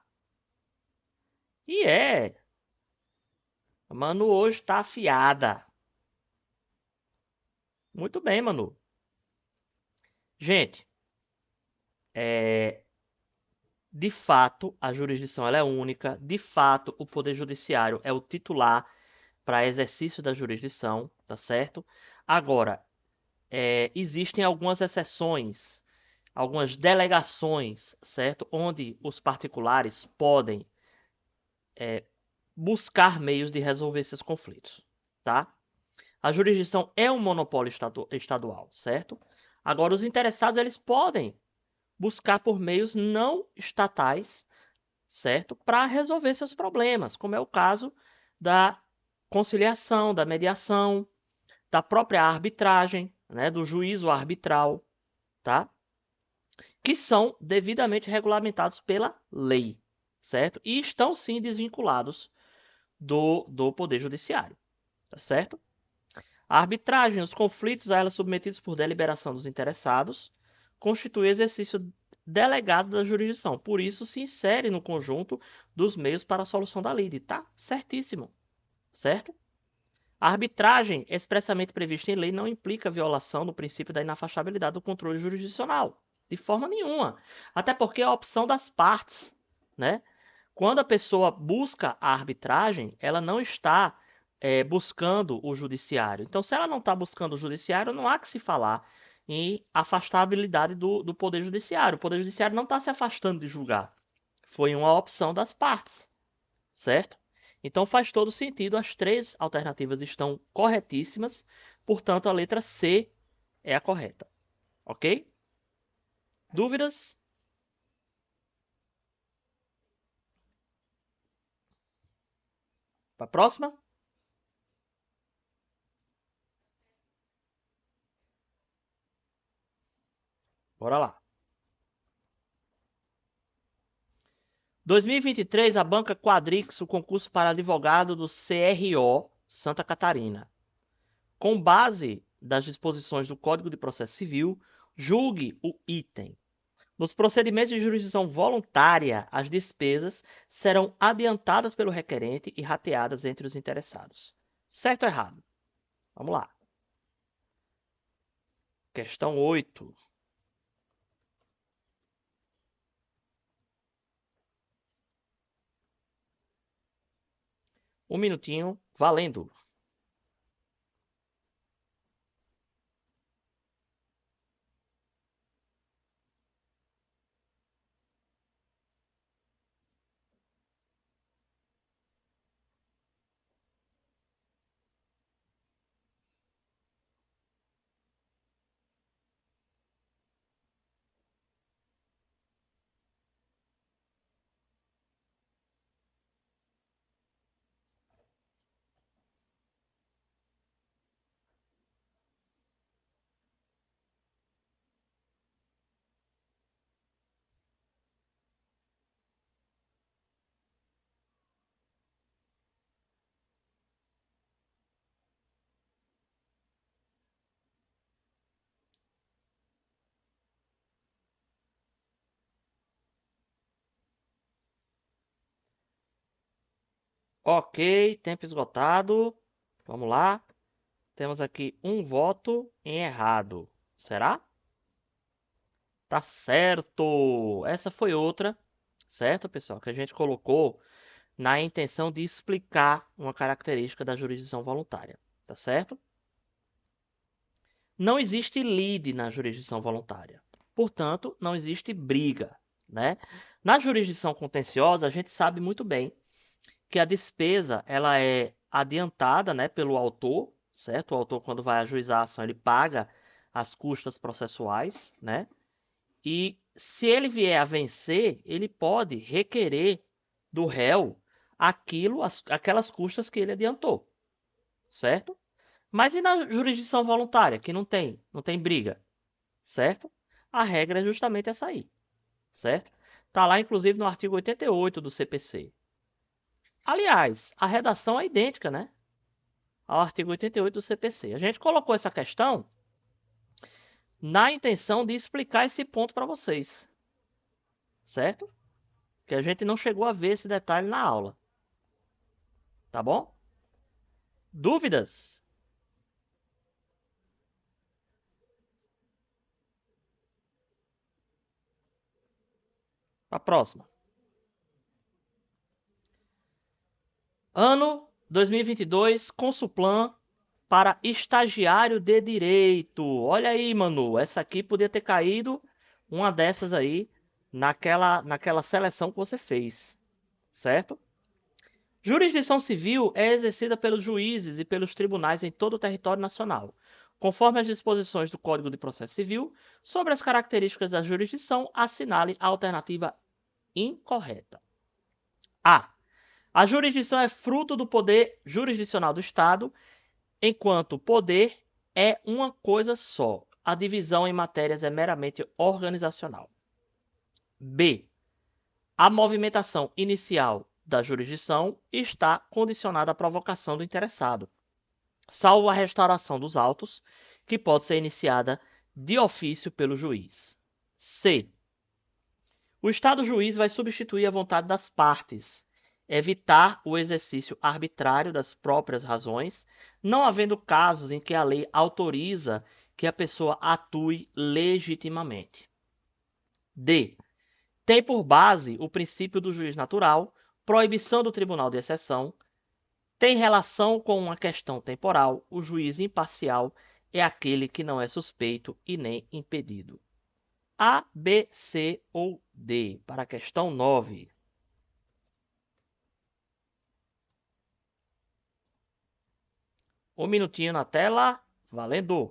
E é. Manu hoje tá afiada. Muito bem, Manu. Gente, de fato, a jurisdição ela é única. De fato, o Poder Judiciário é o titular para exercício da jurisdição, tá certo? Agora, existem algumas exceções, algumas delegações, certo? Onde os particulares podem buscar meios de resolver esses conflitos, tá? A jurisdição é um monopólio estadual, certo? Agora, os interessados eles podem buscar por meios não estatais, certo? Para resolver seus problemas, como é o caso da conciliação, da mediação, da própria arbitragem, né? Do juízo arbitral, tá? Que são devidamente regulamentados pela lei, certo? E estão sim desvinculados do Poder Judiciário, tá certo? A arbitragem, os conflitos a ela submetidos por deliberação dos interessados, constitui exercício delegado da jurisdição. Por isso, se insere no conjunto dos meios para a solução da lide. Tá certíssimo, certo? A arbitragem expressamente prevista em lei não implica violação do princípio da inafastabilidade do controle jurisdicional, de forma nenhuma. Até porque é a opção das partes, né? Quando a pessoa busca a arbitragem, ela não está buscando o judiciário. Então, se ela não está buscando o judiciário, não há que se falar em afastabilidade do Poder Judiciário. O Poder Judiciário não está se afastando de julgar. Foi uma opção das partes, certo? Então faz todo sentido, as três alternativas estão corretíssimas, portanto a letra C é a correta. Ok? Dúvidas? Para a próxima? Bora lá. 2023, a banca Quadrix, o concurso para advogado do CRO Santa Catarina. Com base das disposições do Código de Processo Civil, julgue o item. Nos procedimentos de jurisdição voluntária, as despesas serão adiantadas pelo requerente e rateadas entre os interessados. Certo ou errado? Vamos lá. Questão 8. Um minutinho, valendo. Ok, tempo esgotado. Vamos lá. Temos aqui um voto em errado. Será? Tá certo! Essa foi outra, certo, pessoal? Que a gente colocou na intenção de explicar uma característica da jurisdição voluntária. Tá certo? Não existe lide na jurisdição voluntária. Portanto, não existe briga, né? Na jurisdição contenciosa, a gente sabe muito bem que a despesa ela é adiantada, né, pelo autor, certo? O autor, quando vai ajuizar a ação, ele paga as custas processuais, né? E se ele vier a vencer, ele pode requerer do réu aquelas custas que ele adiantou, certo? Mas e na jurisdição voluntária, que não tem briga, certo? A regra é justamente essa aí, certo? Tá lá, inclusive, no artigo 88 do CPC. Aliás, a redação é idêntica, né? Ao artigo 88 do CPC. A gente colocou essa questão na intenção de explicar esse ponto para vocês, certo? Que a gente não chegou a ver esse detalhe na aula, tá bom? Dúvidas? A próxima. Ano 2022, Consulplan para estagiário de direito. Olha aí, Manu, essa aqui podia ter caído uma dessas aí naquela seleção que você fez, certo? Jurisdição civil é exercida pelos juízes e pelos tribunais em todo o território nacional, conforme as disposições do Código de Processo Civil. Sobre as características da jurisdição, assinale a alternativa incorreta. A. A jurisdição é fruto do poder jurisdicional do Estado, enquanto poder é uma coisa só. A divisão em matérias é meramente organizacional. B. A movimentação inicial da jurisdição está condicionada à provocação do interessado, salvo a restauração dos autos, que pode ser iniciada de ofício pelo juiz. C. O Estado juiz vai substituir a vontade das partes, evitar o exercício arbitrário das próprias razões, não havendo casos em que a lei autoriza que a pessoa atue legitimamente. D. Tem por base o princípio do juiz natural, proibição do tribunal de exceção, tem relação com uma questão temporal, o juiz imparcial é aquele que não é suspeito e nem impedido. A, B, C ou D, para a questão 9. Um minutinho na tela, valendo!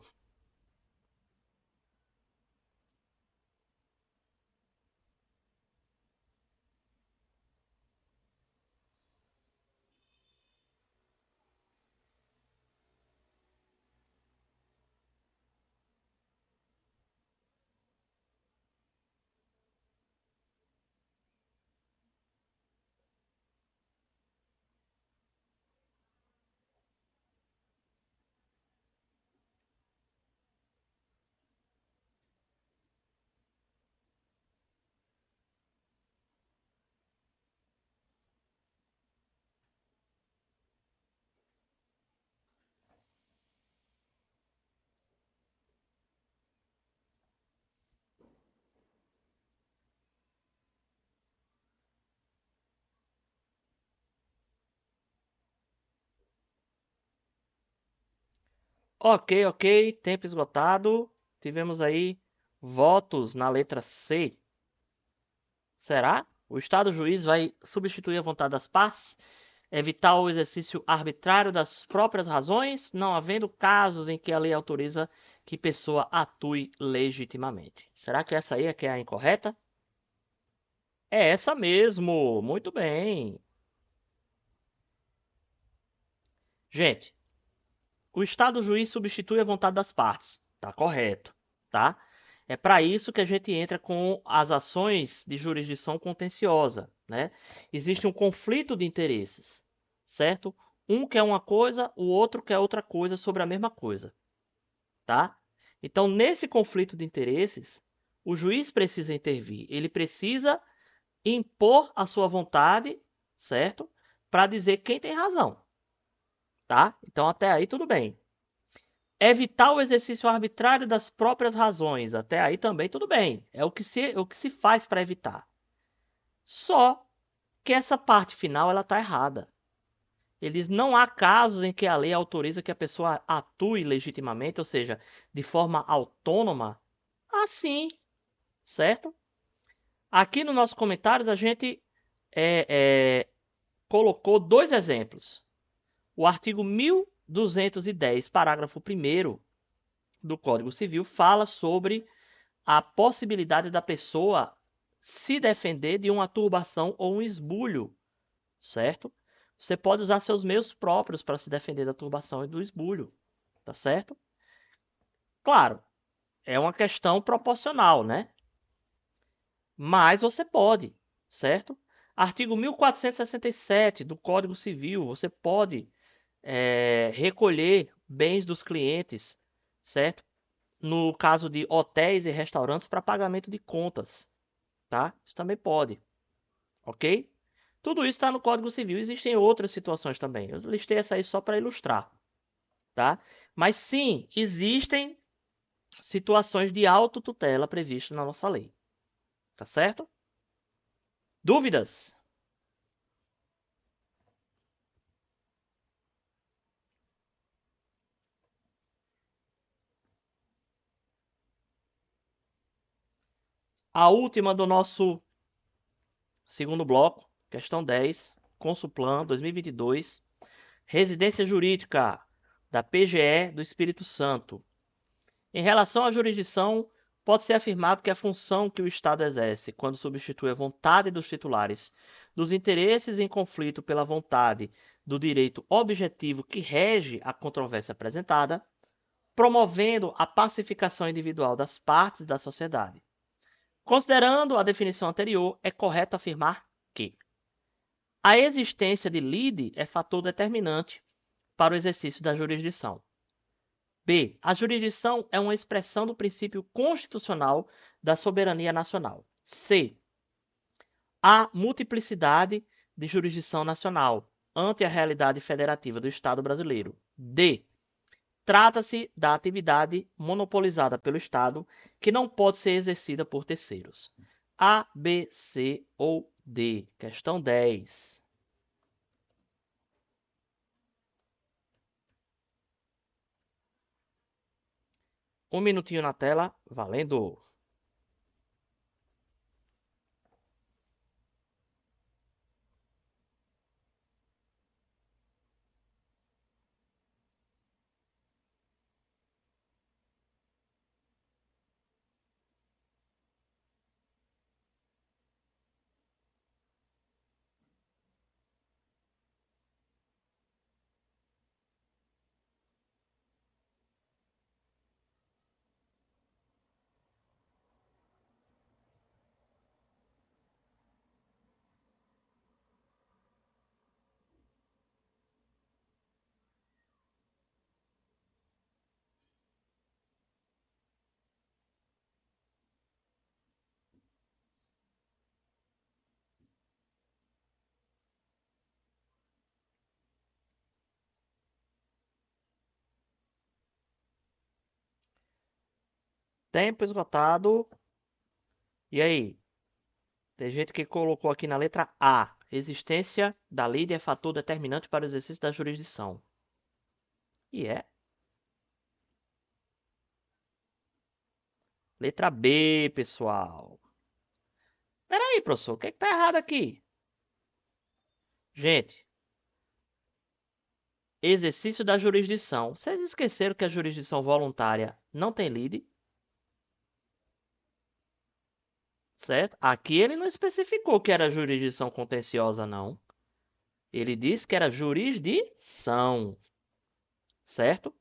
Ok, ok, tempo esgotado. Tivemos aí votos na letra C. Será? O Estado juiz vai substituir a vontade das partes, evitar o exercício arbitrário das próprias razões, não havendo casos em que a lei autoriza que pessoa atue legitimamente. Será que essa aí é que é a incorreta? É essa mesmo. Muito bem. Gente, o Estado juiz substitui a vontade das partes. Tá correto, tá? É para isso que a gente entra com as ações de jurisdição contenciosa, né? Existe um conflito de interesses, certo? Um quer uma coisa, o outro quer outra coisa sobre a mesma coisa, tá? Então, nesse conflito de interesses, o juiz precisa intervir. Ele precisa impor a sua vontade, certo? Para dizer quem tem razão, tá? Então, até aí tudo bem. Evitar o exercício arbitrário das próprias razões. Até aí também tudo bem. É o que se faz para evitar. Só que essa parte final ela está errada. Eles não há casos em que a lei autoriza que a pessoa atue legitimamente, ou seja, de forma autônoma, assim, certo? Aqui nos nossos comentários a gente é, é, colocou dois exemplos. O artigo 1210, parágrafo 1º do Código Civil, fala sobre a possibilidade da pessoa se defender de uma turbação ou um esbulho, certo? Você pode usar seus meios próprios para se defender da turbação e do esbulho, tá certo? Claro, é uma questão proporcional, né? Mas você pode, certo? Artigo 1467 do Código Civil, você pode recolher bens dos clientes, certo? No caso de hotéis e restaurantes para pagamento de contas, tá? Isso também pode, ok? Tudo isso está no Código Civil. Existem outras situações também. Eu listei essa aí só para ilustrar, tá? Mas sim, existem situações de autotutela previstas na nossa lei, tá certo? Dúvidas? A última do nosso segundo bloco, questão 10, Consulplan 2022, residência jurídica da PGE do Espírito Santo. Em relação à jurisdição, pode ser afirmado que a função que o Estado exerce quando substitui a vontade dos titulares dos interesses em conflito pela vontade do direito objetivo que rege a controvérsia apresentada, promovendo a pacificação individual das partes da sociedade. Considerando a definição anterior, é correto afirmar que a existência de lide é fator determinante para o exercício da jurisdição. B. A jurisdição é uma expressão do princípio constitucional da soberania nacional. C. Há multiplicidade de jurisdição nacional ante a realidade federativa do Estado brasileiro. D. Trata-se da atividade monopolizada pelo Estado que não pode ser exercida por terceiros. A, B, C ou D. Questão 10. Um minutinho na tela, valendo! Tempo esgotado. E aí? Tem gente que colocou aqui na letra A. Existência da lide é fator determinante para o exercício da jurisdição. E é. Letra B, pessoal. Peraí, professor, o que é que tá errado aqui? Gente, exercício da jurisdição. Vocês esqueceram que a jurisdição voluntária não tem lide? Certo? Aqui ele não especificou que era jurisdição contenciosa, não. Ele disse que era jurisdição. Certo?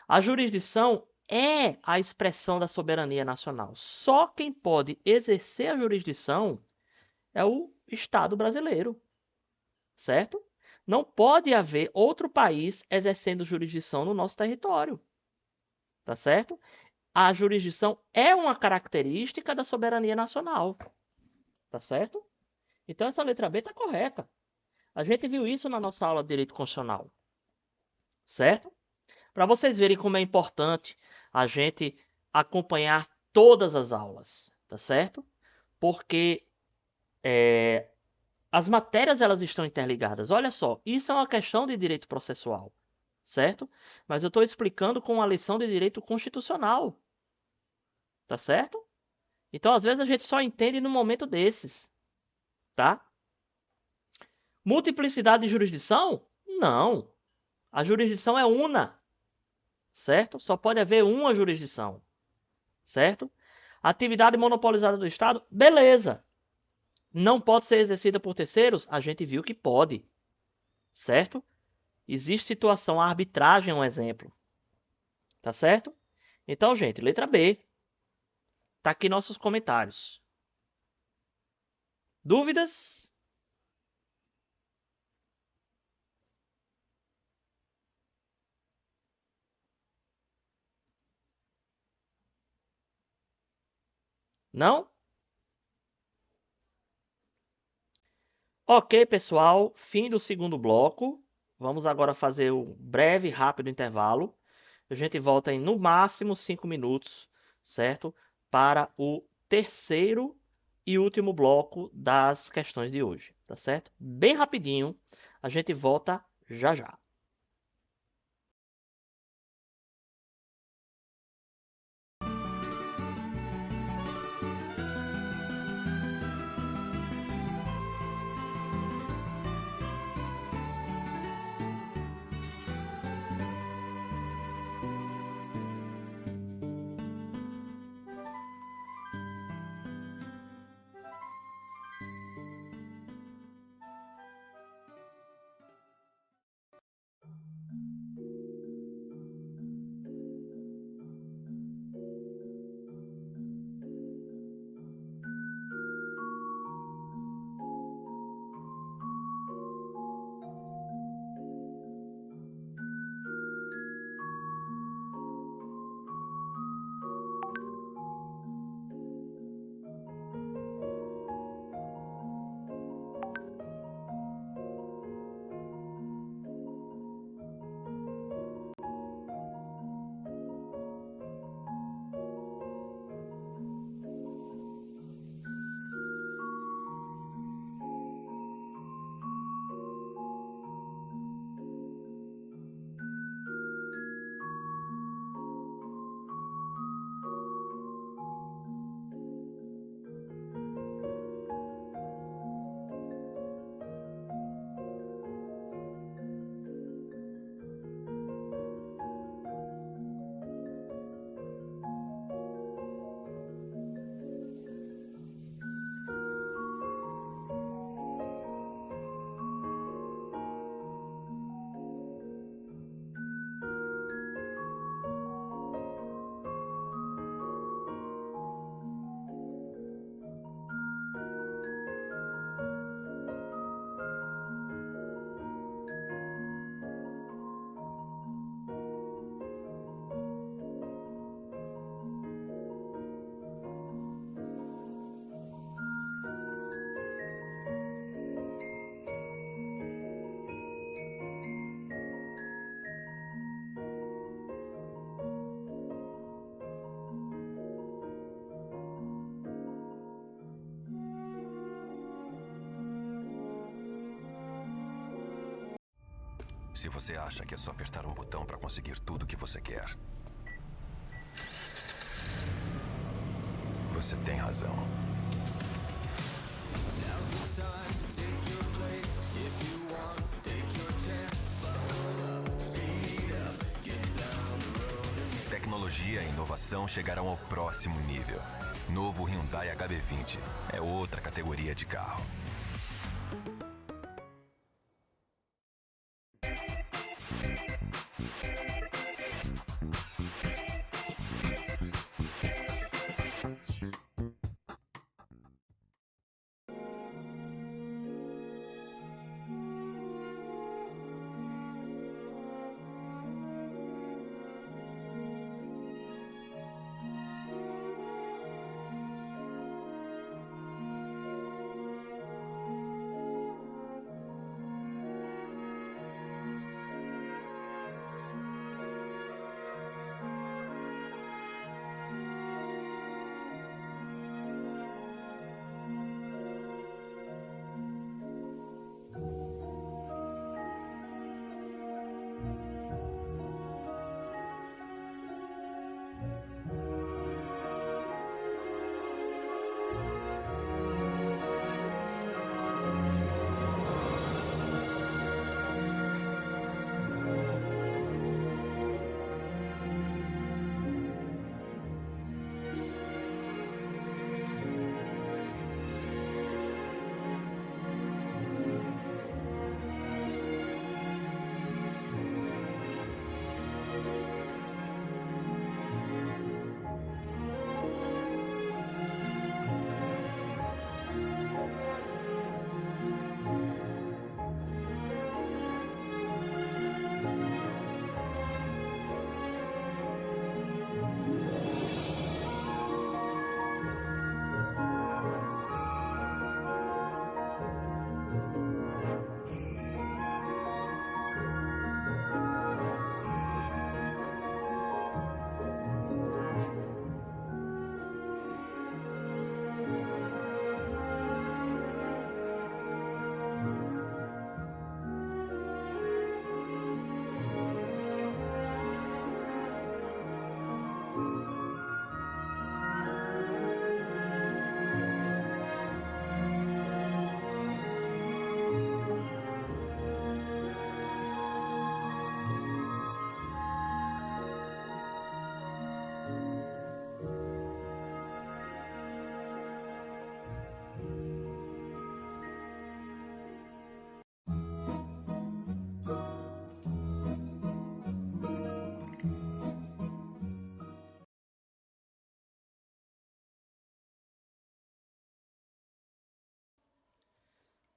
A jurisdição é a expressão da soberania nacional. Só quem pode exercer a jurisdição é o Estado brasileiro. Certo? Não pode haver outro país exercendo jurisdição no nosso território. Tá certo? A jurisdição é uma característica da soberania nacional. Tá certo? Então essa letra B está correta. A gente viu isso na nossa aula de direito constitucional. Certo? Para vocês verem como é importante a gente acompanhar todas as aulas, tá certo? Porque as matérias elas estão interligadas. Olha só, isso é uma questão de direito processual, certo? Mas eu estou explicando com uma lição de direito constitucional, tá certo? Então, às vezes a gente só entende no momento desses, tá? Multiplicidade de jurisdição? Não. A jurisdição é una, certo? Só pode haver uma jurisdição, certo? Atividade monopolizada do Estado? Beleza. Não pode ser exercida por terceiros? A gente viu que pode, certo? Existe situação, a arbitragem é um exemplo, tá certo? Então, gente, letra B. Tá aqui nossos comentários. Dúvidas? Não? Ok, pessoal, fim do segundo bloco. Vamos agora fazer um breve e rápido intervalo. A gente volta em no máximo 5 minutos, certo? Para o terceiro e último bloco das questões de hoje, tá certo? Bem rapidinho, a gente volta já já. se você acha que é só apertar um botão para conseguir tudo o que você quer. Você tem razão. Tecnologia e inovação chegarão ao próximo nível. Novo Hyundai HB20 é outra categoria de carro.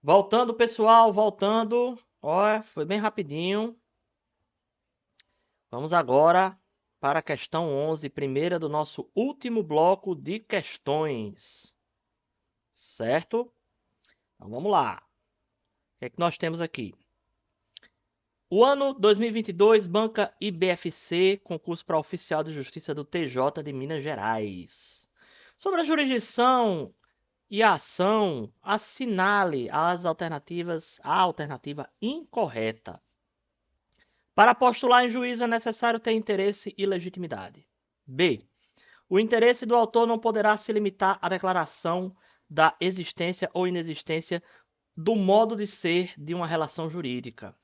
Voltando, pessoal, voltando. Olha, foi bem rapidinho. Vamos agora para a questão 11, primeira do nosso último bloco de questões. Certo? Então vamos lá. O que é que nós temos aqui? O ano 2022 banca IBFC, concurso para oficial de justiça do TJ de Minas Gerais. Sobre a jurisdição e a ação, assinale a alternativa incorreta. Para postular em juízo é necessário ter interesse e legitimidade. B. O interesse do autor não poderá se limitar à declaração da existência ou inexistência do modo de ser de uma relação jurídica.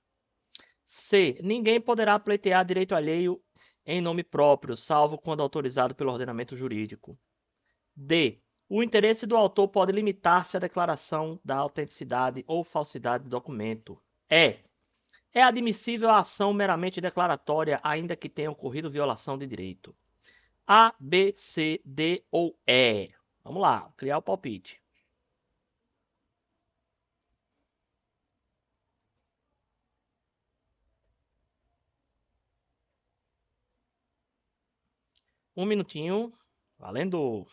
C. Ninguém poderá pleitear direito alheio em nome próprio, salvo quando autorizado pelo ordenamento jurídico. D. O interesse do autor pode limitar-se à declaração da autenticidade ou falsidade do documento. E. É admissível a ação meramente declaratória, ainda que tenha ocorrido violação de direito. A, B, C, D ou E. Vamos lá, criar o palpite. Um minutinho. Valendo.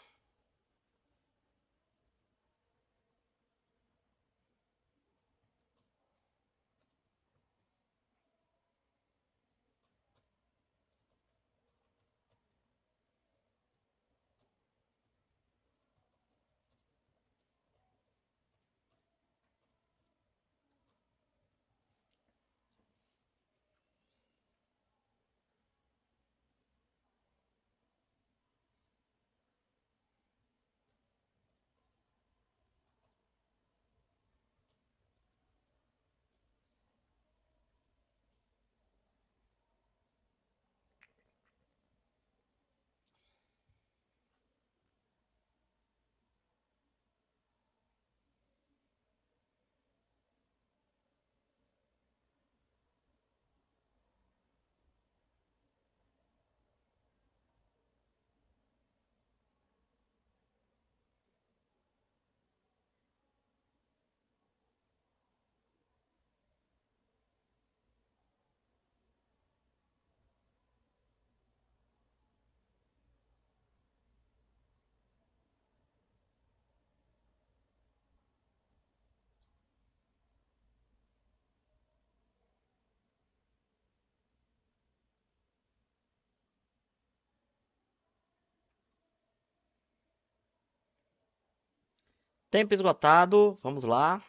Tempo esgotado. Vamos lá.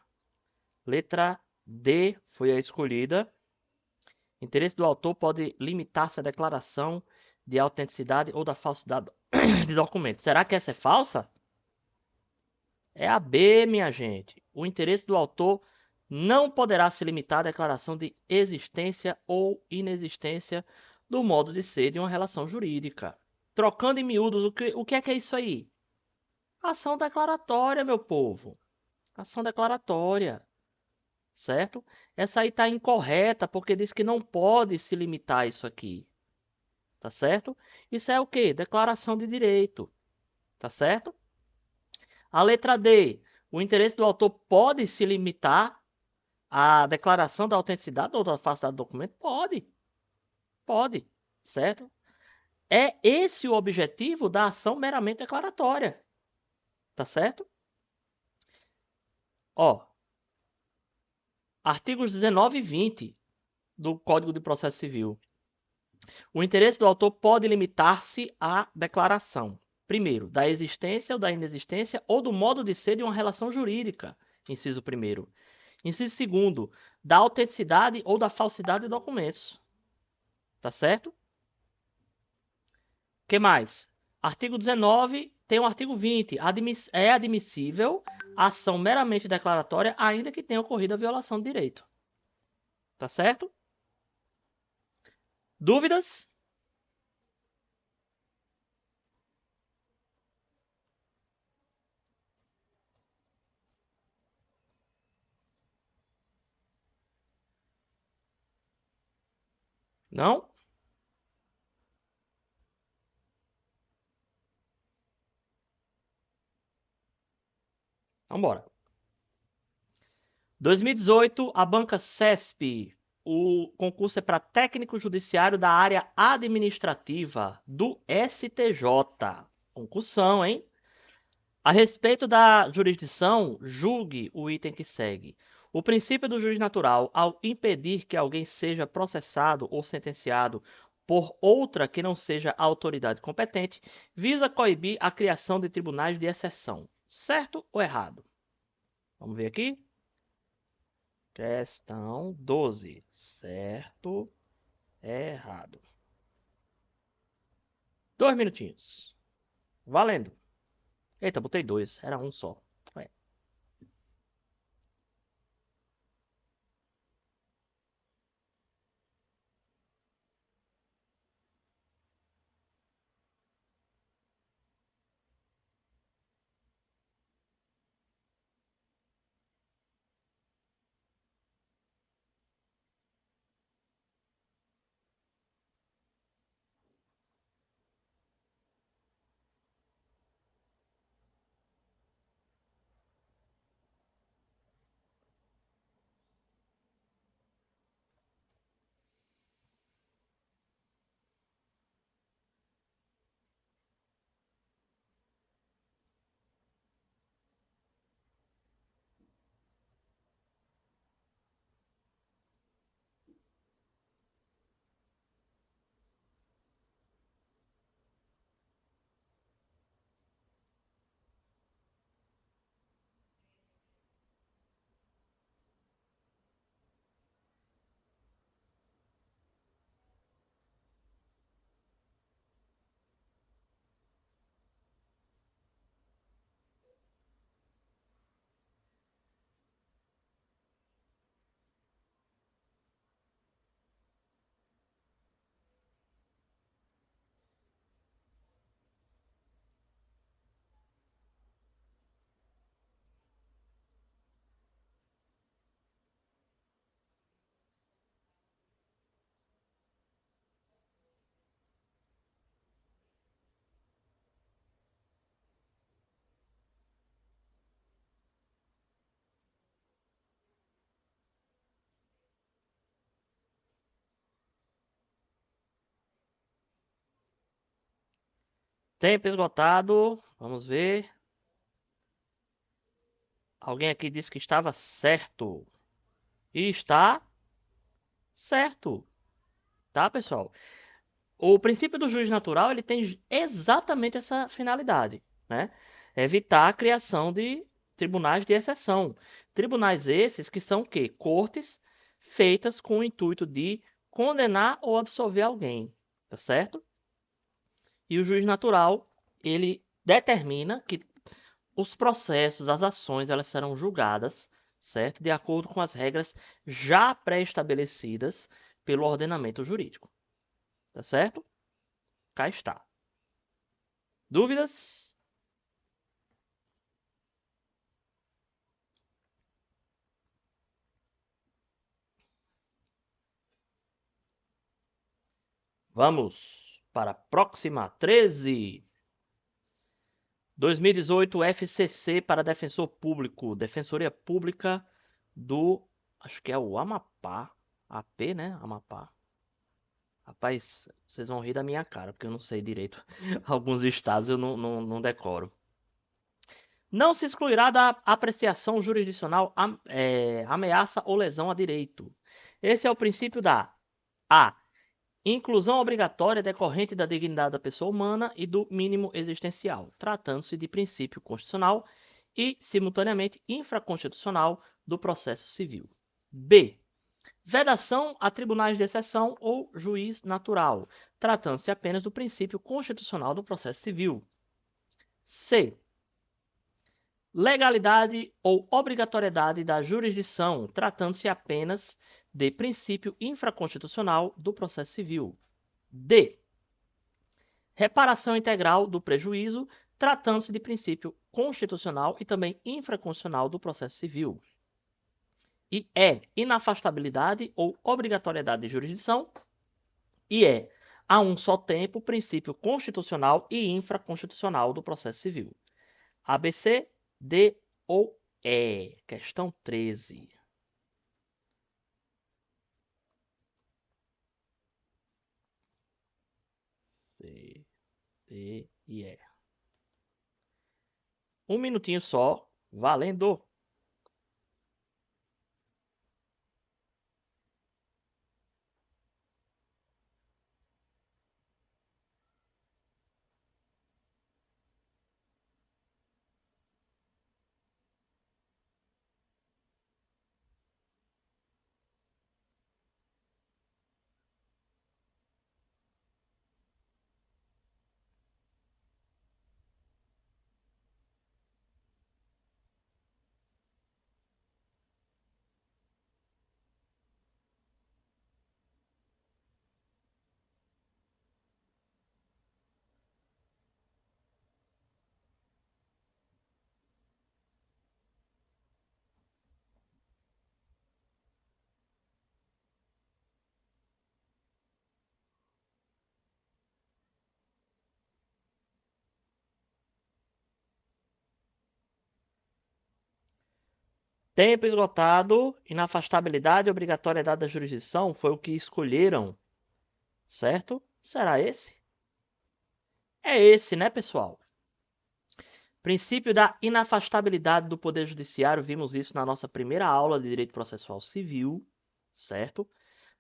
Letra D foi a escolhida. Interesse do autor pode limitar-se à declaração de autenticidade ou da falsidade de documento. Será que essa é falsa? É a B, minha gente. O interesse do autor não poderá se limitar à declaração de existência ou inexistência do modo de ser de uma relação jurídica. Trocando em miúdos, o que é isso aí? Ação declaratória, meu povo. Ação declaratória. Certo? Essa aí está incorreta porque diz que não pode se limitar a isso aqui. Tá certo? Isso é o quê? Declaração de direito. Tá certo? A letra D. O interesse do autor pode se limitar à declaração da autenticidade ou da falsidade do documento? Pode. Pode. Certo? É esse o objetivo da ação meramente declaratória. Tá certo? Ó. Artigos 19 e 20 do Código de Processo Civil. O interesse do autor pode limitar-se à declaração, primeiro, da existência ou da inexistência ou do modo de ser de uma relação jurídica, inciso primeiro. Inciso segundo, da autenticidade ou da falsidade de documentos. Tá certo? O que mais? Artigo 19 tem o artigo 20. É admissível a ação meramente declaratória, ainda que tenha ocorrido a violação de direito. Tá certo? Dúvidas? Não? Vamos embora. 2018, a banca CESP. O concurso é para técnico judiciário da área administrativa do STJ. Concursão, hein? A respeito da jurisdição, julgue o item que segue. O princípio do juiz natural, ao impedir que alguém seja processado ou sentenciado por outra que não seja a autoridade competente, visa coibir a criação de tribunais de exceção. Certo ou errado? Vamos ver aqui. Questão 12. Certo, errado. 2 minutinhos. Valendo. Eita, botei 2. Era um só. Ué. Tempo esgotado. Vamos ver. Alguém aqui disse que estava certo. E está certo. Tá, pessoal? O princípio do juiz natural, ele tem exatamente essa finalidade, né? Evitar a criação de tribunais de exceção. Tribunais esses que são o quê? Cortes feitas com o intuito de condenar ou absolver alguém, tá certo? E o juiz natural, ele determina que os processos, as ações, elas serão julgadas, certo? De acordo com as regras já pré-estabelecidas pelo ordenamento jurídico. Tá certo? Cá está. Dúvidas? Vamos para a próxima. 13. 2018 FCC para defensor público. Defensoria Pública do... Acho que é o Amapá. AP, né? Amapá. Rapaz, vocês vão rir da minha cara, porque eu não sei direito. Alguns estados eu não decoro. Não se excluirá da apreciação jurisdicional ameaça ou lesão a direito. Esse é o princípio da A. Inclusão obrigatória decorrente da dignidade da pessoa humana e do mínimo existencial, tratando-se de princípio constitucional e, simultaneamente, infraconstitucional do processo civil. B. Vedação a tribunais de exceção ou juiz natural, tratando-se apenas do princípio constitucional do processo civil. C. Legalidade ou obrigatoriedade da jurisdição, tratando-se apenas de princípio infraconstitucional do processo civil. D. Reparação integral do prejuízo, tratando-se de princípio constitucional e também infraconstitucional do processo civil. E E. Inafastabilidade ou obrigatoriedade de jurisdição. E E. A um só tempo, princípio constitucional e infraconstitucional do processo civil. ABC, D ou E. Questão 13. C, D e E. Um minutinho só, valendo! Tempo esgotado, inafastabilidade e obrigatoriedade da jurisdição foi o que escolheram, certo? Será esse? É esse, né, pessoal? Princípio da inafastabilidade do Poder Judiciário, vimos isso na nossa primeira aula de Direito Processual Civil, certo?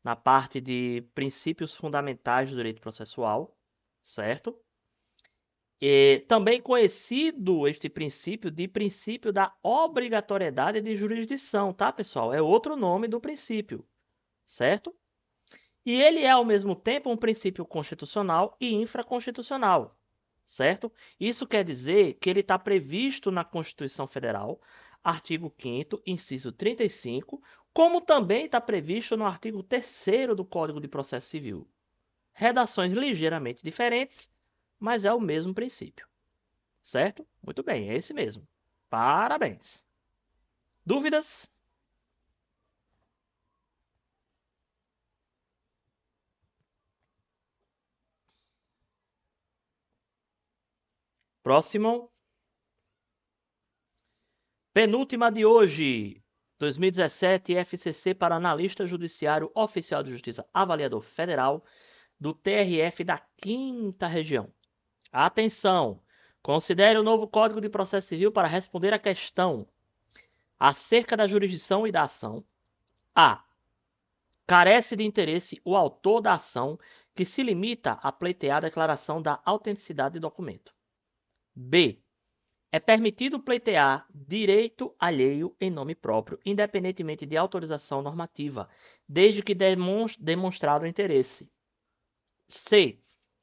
Na parte de princípios fundamentais do direito processual, certo? E também conhecido este princípio de princípio da obrigatoriedade de jurisdição, tá, pessoal? É outro nome do princípio, certo? E ele é, ao mesmo tempo, um princípio constitucional e infraconstitucional, certo? Isso quer dizer que ele está previsto na Constituição Federal, artigo 5º, inciso 35, como também está previsto no artigo 3º do Código de Processo Civil. Redações ligeiramente diferentes, mas é o mesmo princípio, certo? Muito bem, é esse mesmo. Parabéns. Dúvidas? Próximo. Penúltima de hoje. 2017, FCC para analista judiciário oficial de justiça avaliador federal do TRF da 5ª Região. Atenção! Considere o novo Código de Processo Civil para responder à questão acerca da jurisdição e da ação. A. Carece de interesse o autor da ação que se limita a pleitear a declaração da autenticidade do documento. B. É permitido pleitear direito alheio em nome próprio, independentemente de autorização normativa, desde que demonstrado o interesse. C.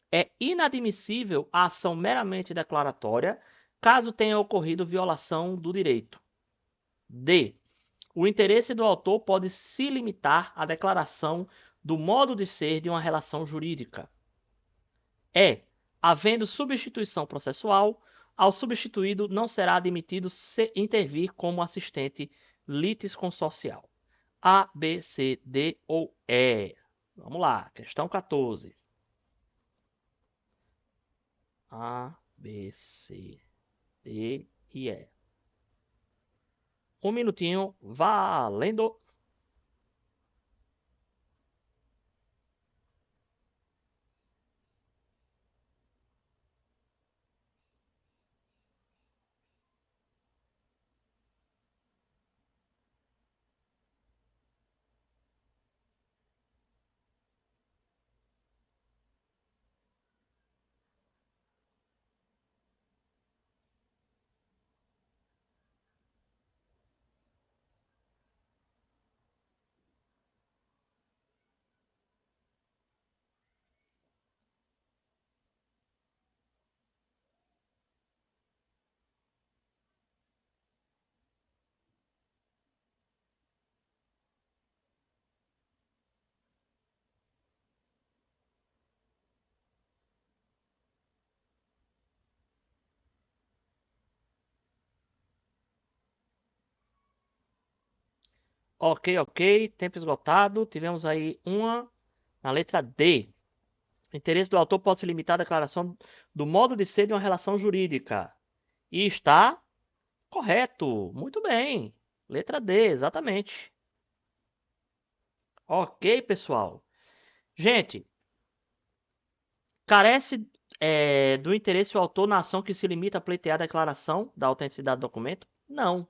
É inadmissível a ação meramente declaratória, caso tenha ocorrido violação do direito. D. O interesse do autor pode se limitar à declaração do modo de ser de uma relação jurídica. E. Havendo substituição processual, ao substituído não será admitido intervir como assistente litisconsorcial. A, B, C, D ou E. Vamos lá, questão 14. A, B, C, D e E. Um minutinho, valendo! Ok, tempo esgotado. Tivemos aí uma na letra D. O interesse do autor pode se limitar à declaração do modo de ser de uma relação jurídica. E está correto. Muito bem. Letra D, exatamente. Ok, pessoal. Gente, carece do interesse o autor na ação que se limita a pleitear a declaração da autenticidade do documento? Não,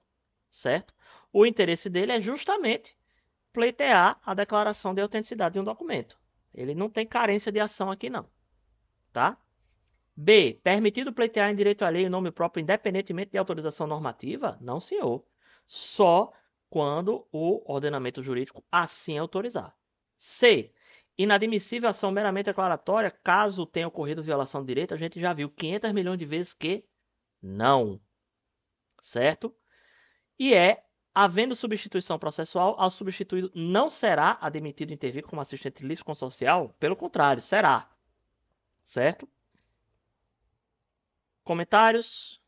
certo? O interesse dele é justamente pleitear a declaração de autenticidade de um documento. Ele não tem carência de ação aqui não, tá? B. Permitido pleitear em direito alheio em nome próprio independentemente de autorização normativa? Não, senhor. Só quando o ordenamento jurídico assim autorizar. C. Inadmissível ação meramente declaratória, caso tenha ocorrido violação de direito, a gente já viu 500 milhões de vezes que não, certo? E havendo substituição processual, ao substituído não será admitido intervir como assistente litisconsorcial, pelo contrário, será, certo? Comentários?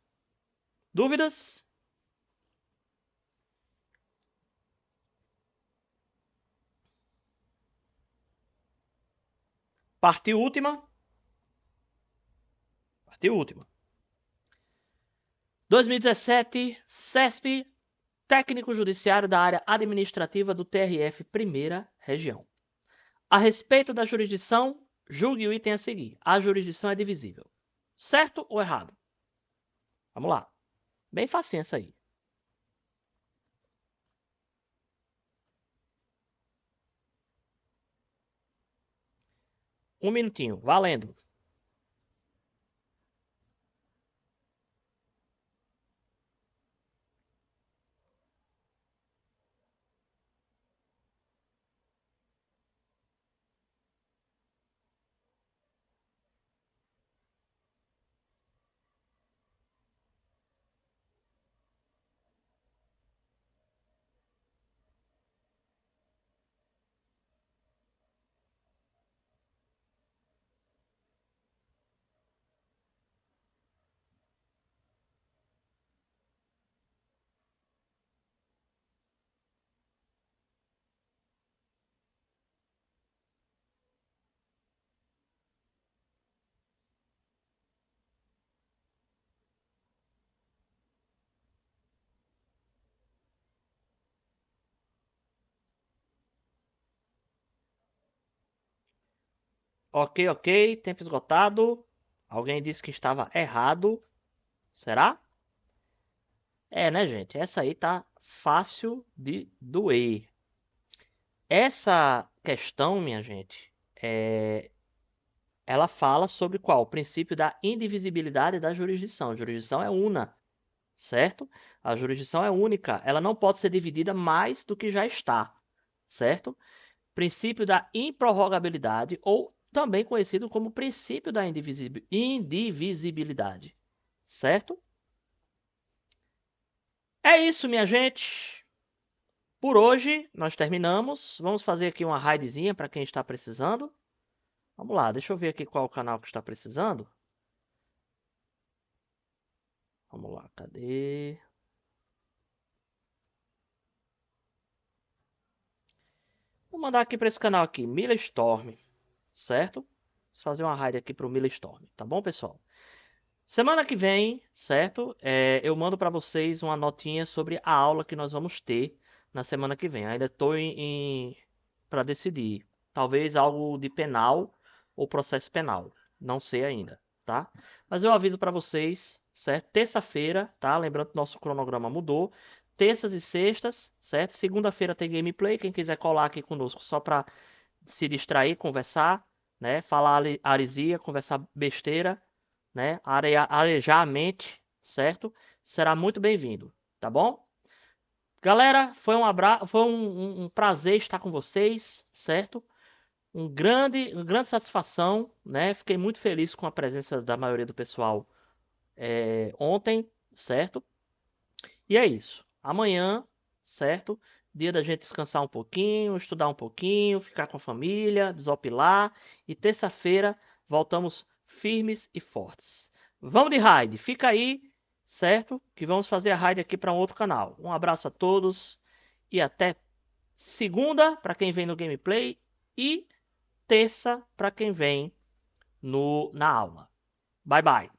Dúvidas? Partiu última. Partiu última. 2017, CESP, técnico judiciário da área administrativa do TRF Primeira Região. A respeito da jurisdição, julgue o item a seguir. A jurisdição é divisível. Certo ou errado? Vamos lá. Bem facinho essa aí. Um minutinho, valendo. Ok, tempo esgotado. Alguém disse que estava errado. Será? É, né, gente? Essa aí tá fácil de doer. Essa questão, minha gente, ela fala sobre qual? O princípio da indivisibilidade da jurisdição. A jurisdição é una, certo? A jurisdição é única, ela não pode ser dividida mais do que já está, certo? Princípio da improrrogabilidade, ou também conhecido como princípio da indivisibilidade, certo? É isso, minha gente. Por hoje, nós terminamos. Vamos fazer aqui uma raidzinha para quem está precisando. Vamos lá, deixa eu ver aqui qual é o canal que está precisando. Vamos lá, cadê? Vou mandar aqui para esse canal aqui, Mila Storm, certo? Vamos fazer uma raid aqui para o Mila Storm, tá bom, pessoal? Semana que vem, certo? Eu mando para vocês uma notinha sobre a aula que nós vamos ter na semana que vem. Ainda estou para decidir. Talvez algo de penal ou processo penal. Não sei ainda, tá? Mas eu aviso para vocês, certo? Terça-feira, tá? Lembrando que nosso cronograma mudou. Terças e sextas, certo? Segunda-feira tem gameplay. Quem quiser colar aqui conosco só para se distrair, conversar, né? Falar aresia, conversar besteira, né? Arejar a mente, certo? Será muito bem-vindo, tá bom? Galera, foi um prazer estar com vocês, certo? Uma grande satisfação, né? Fiquei muito feliz com a presença da maioria do pessoal ontem, certo? E é isso. Amanhã, certo? Dia da gente descansar um pouquinho, estudar um pouquinho, ficar com a família, desopilar. E terça-feira voltamos firmes e fortes. Vamos de raid. Fica aí, certo? Que vamos fazer a raid aqui para um outro canal. Um abraço a todos e até segunda para quem vem no gameplay e terça para quem vem na aula. Bye bye.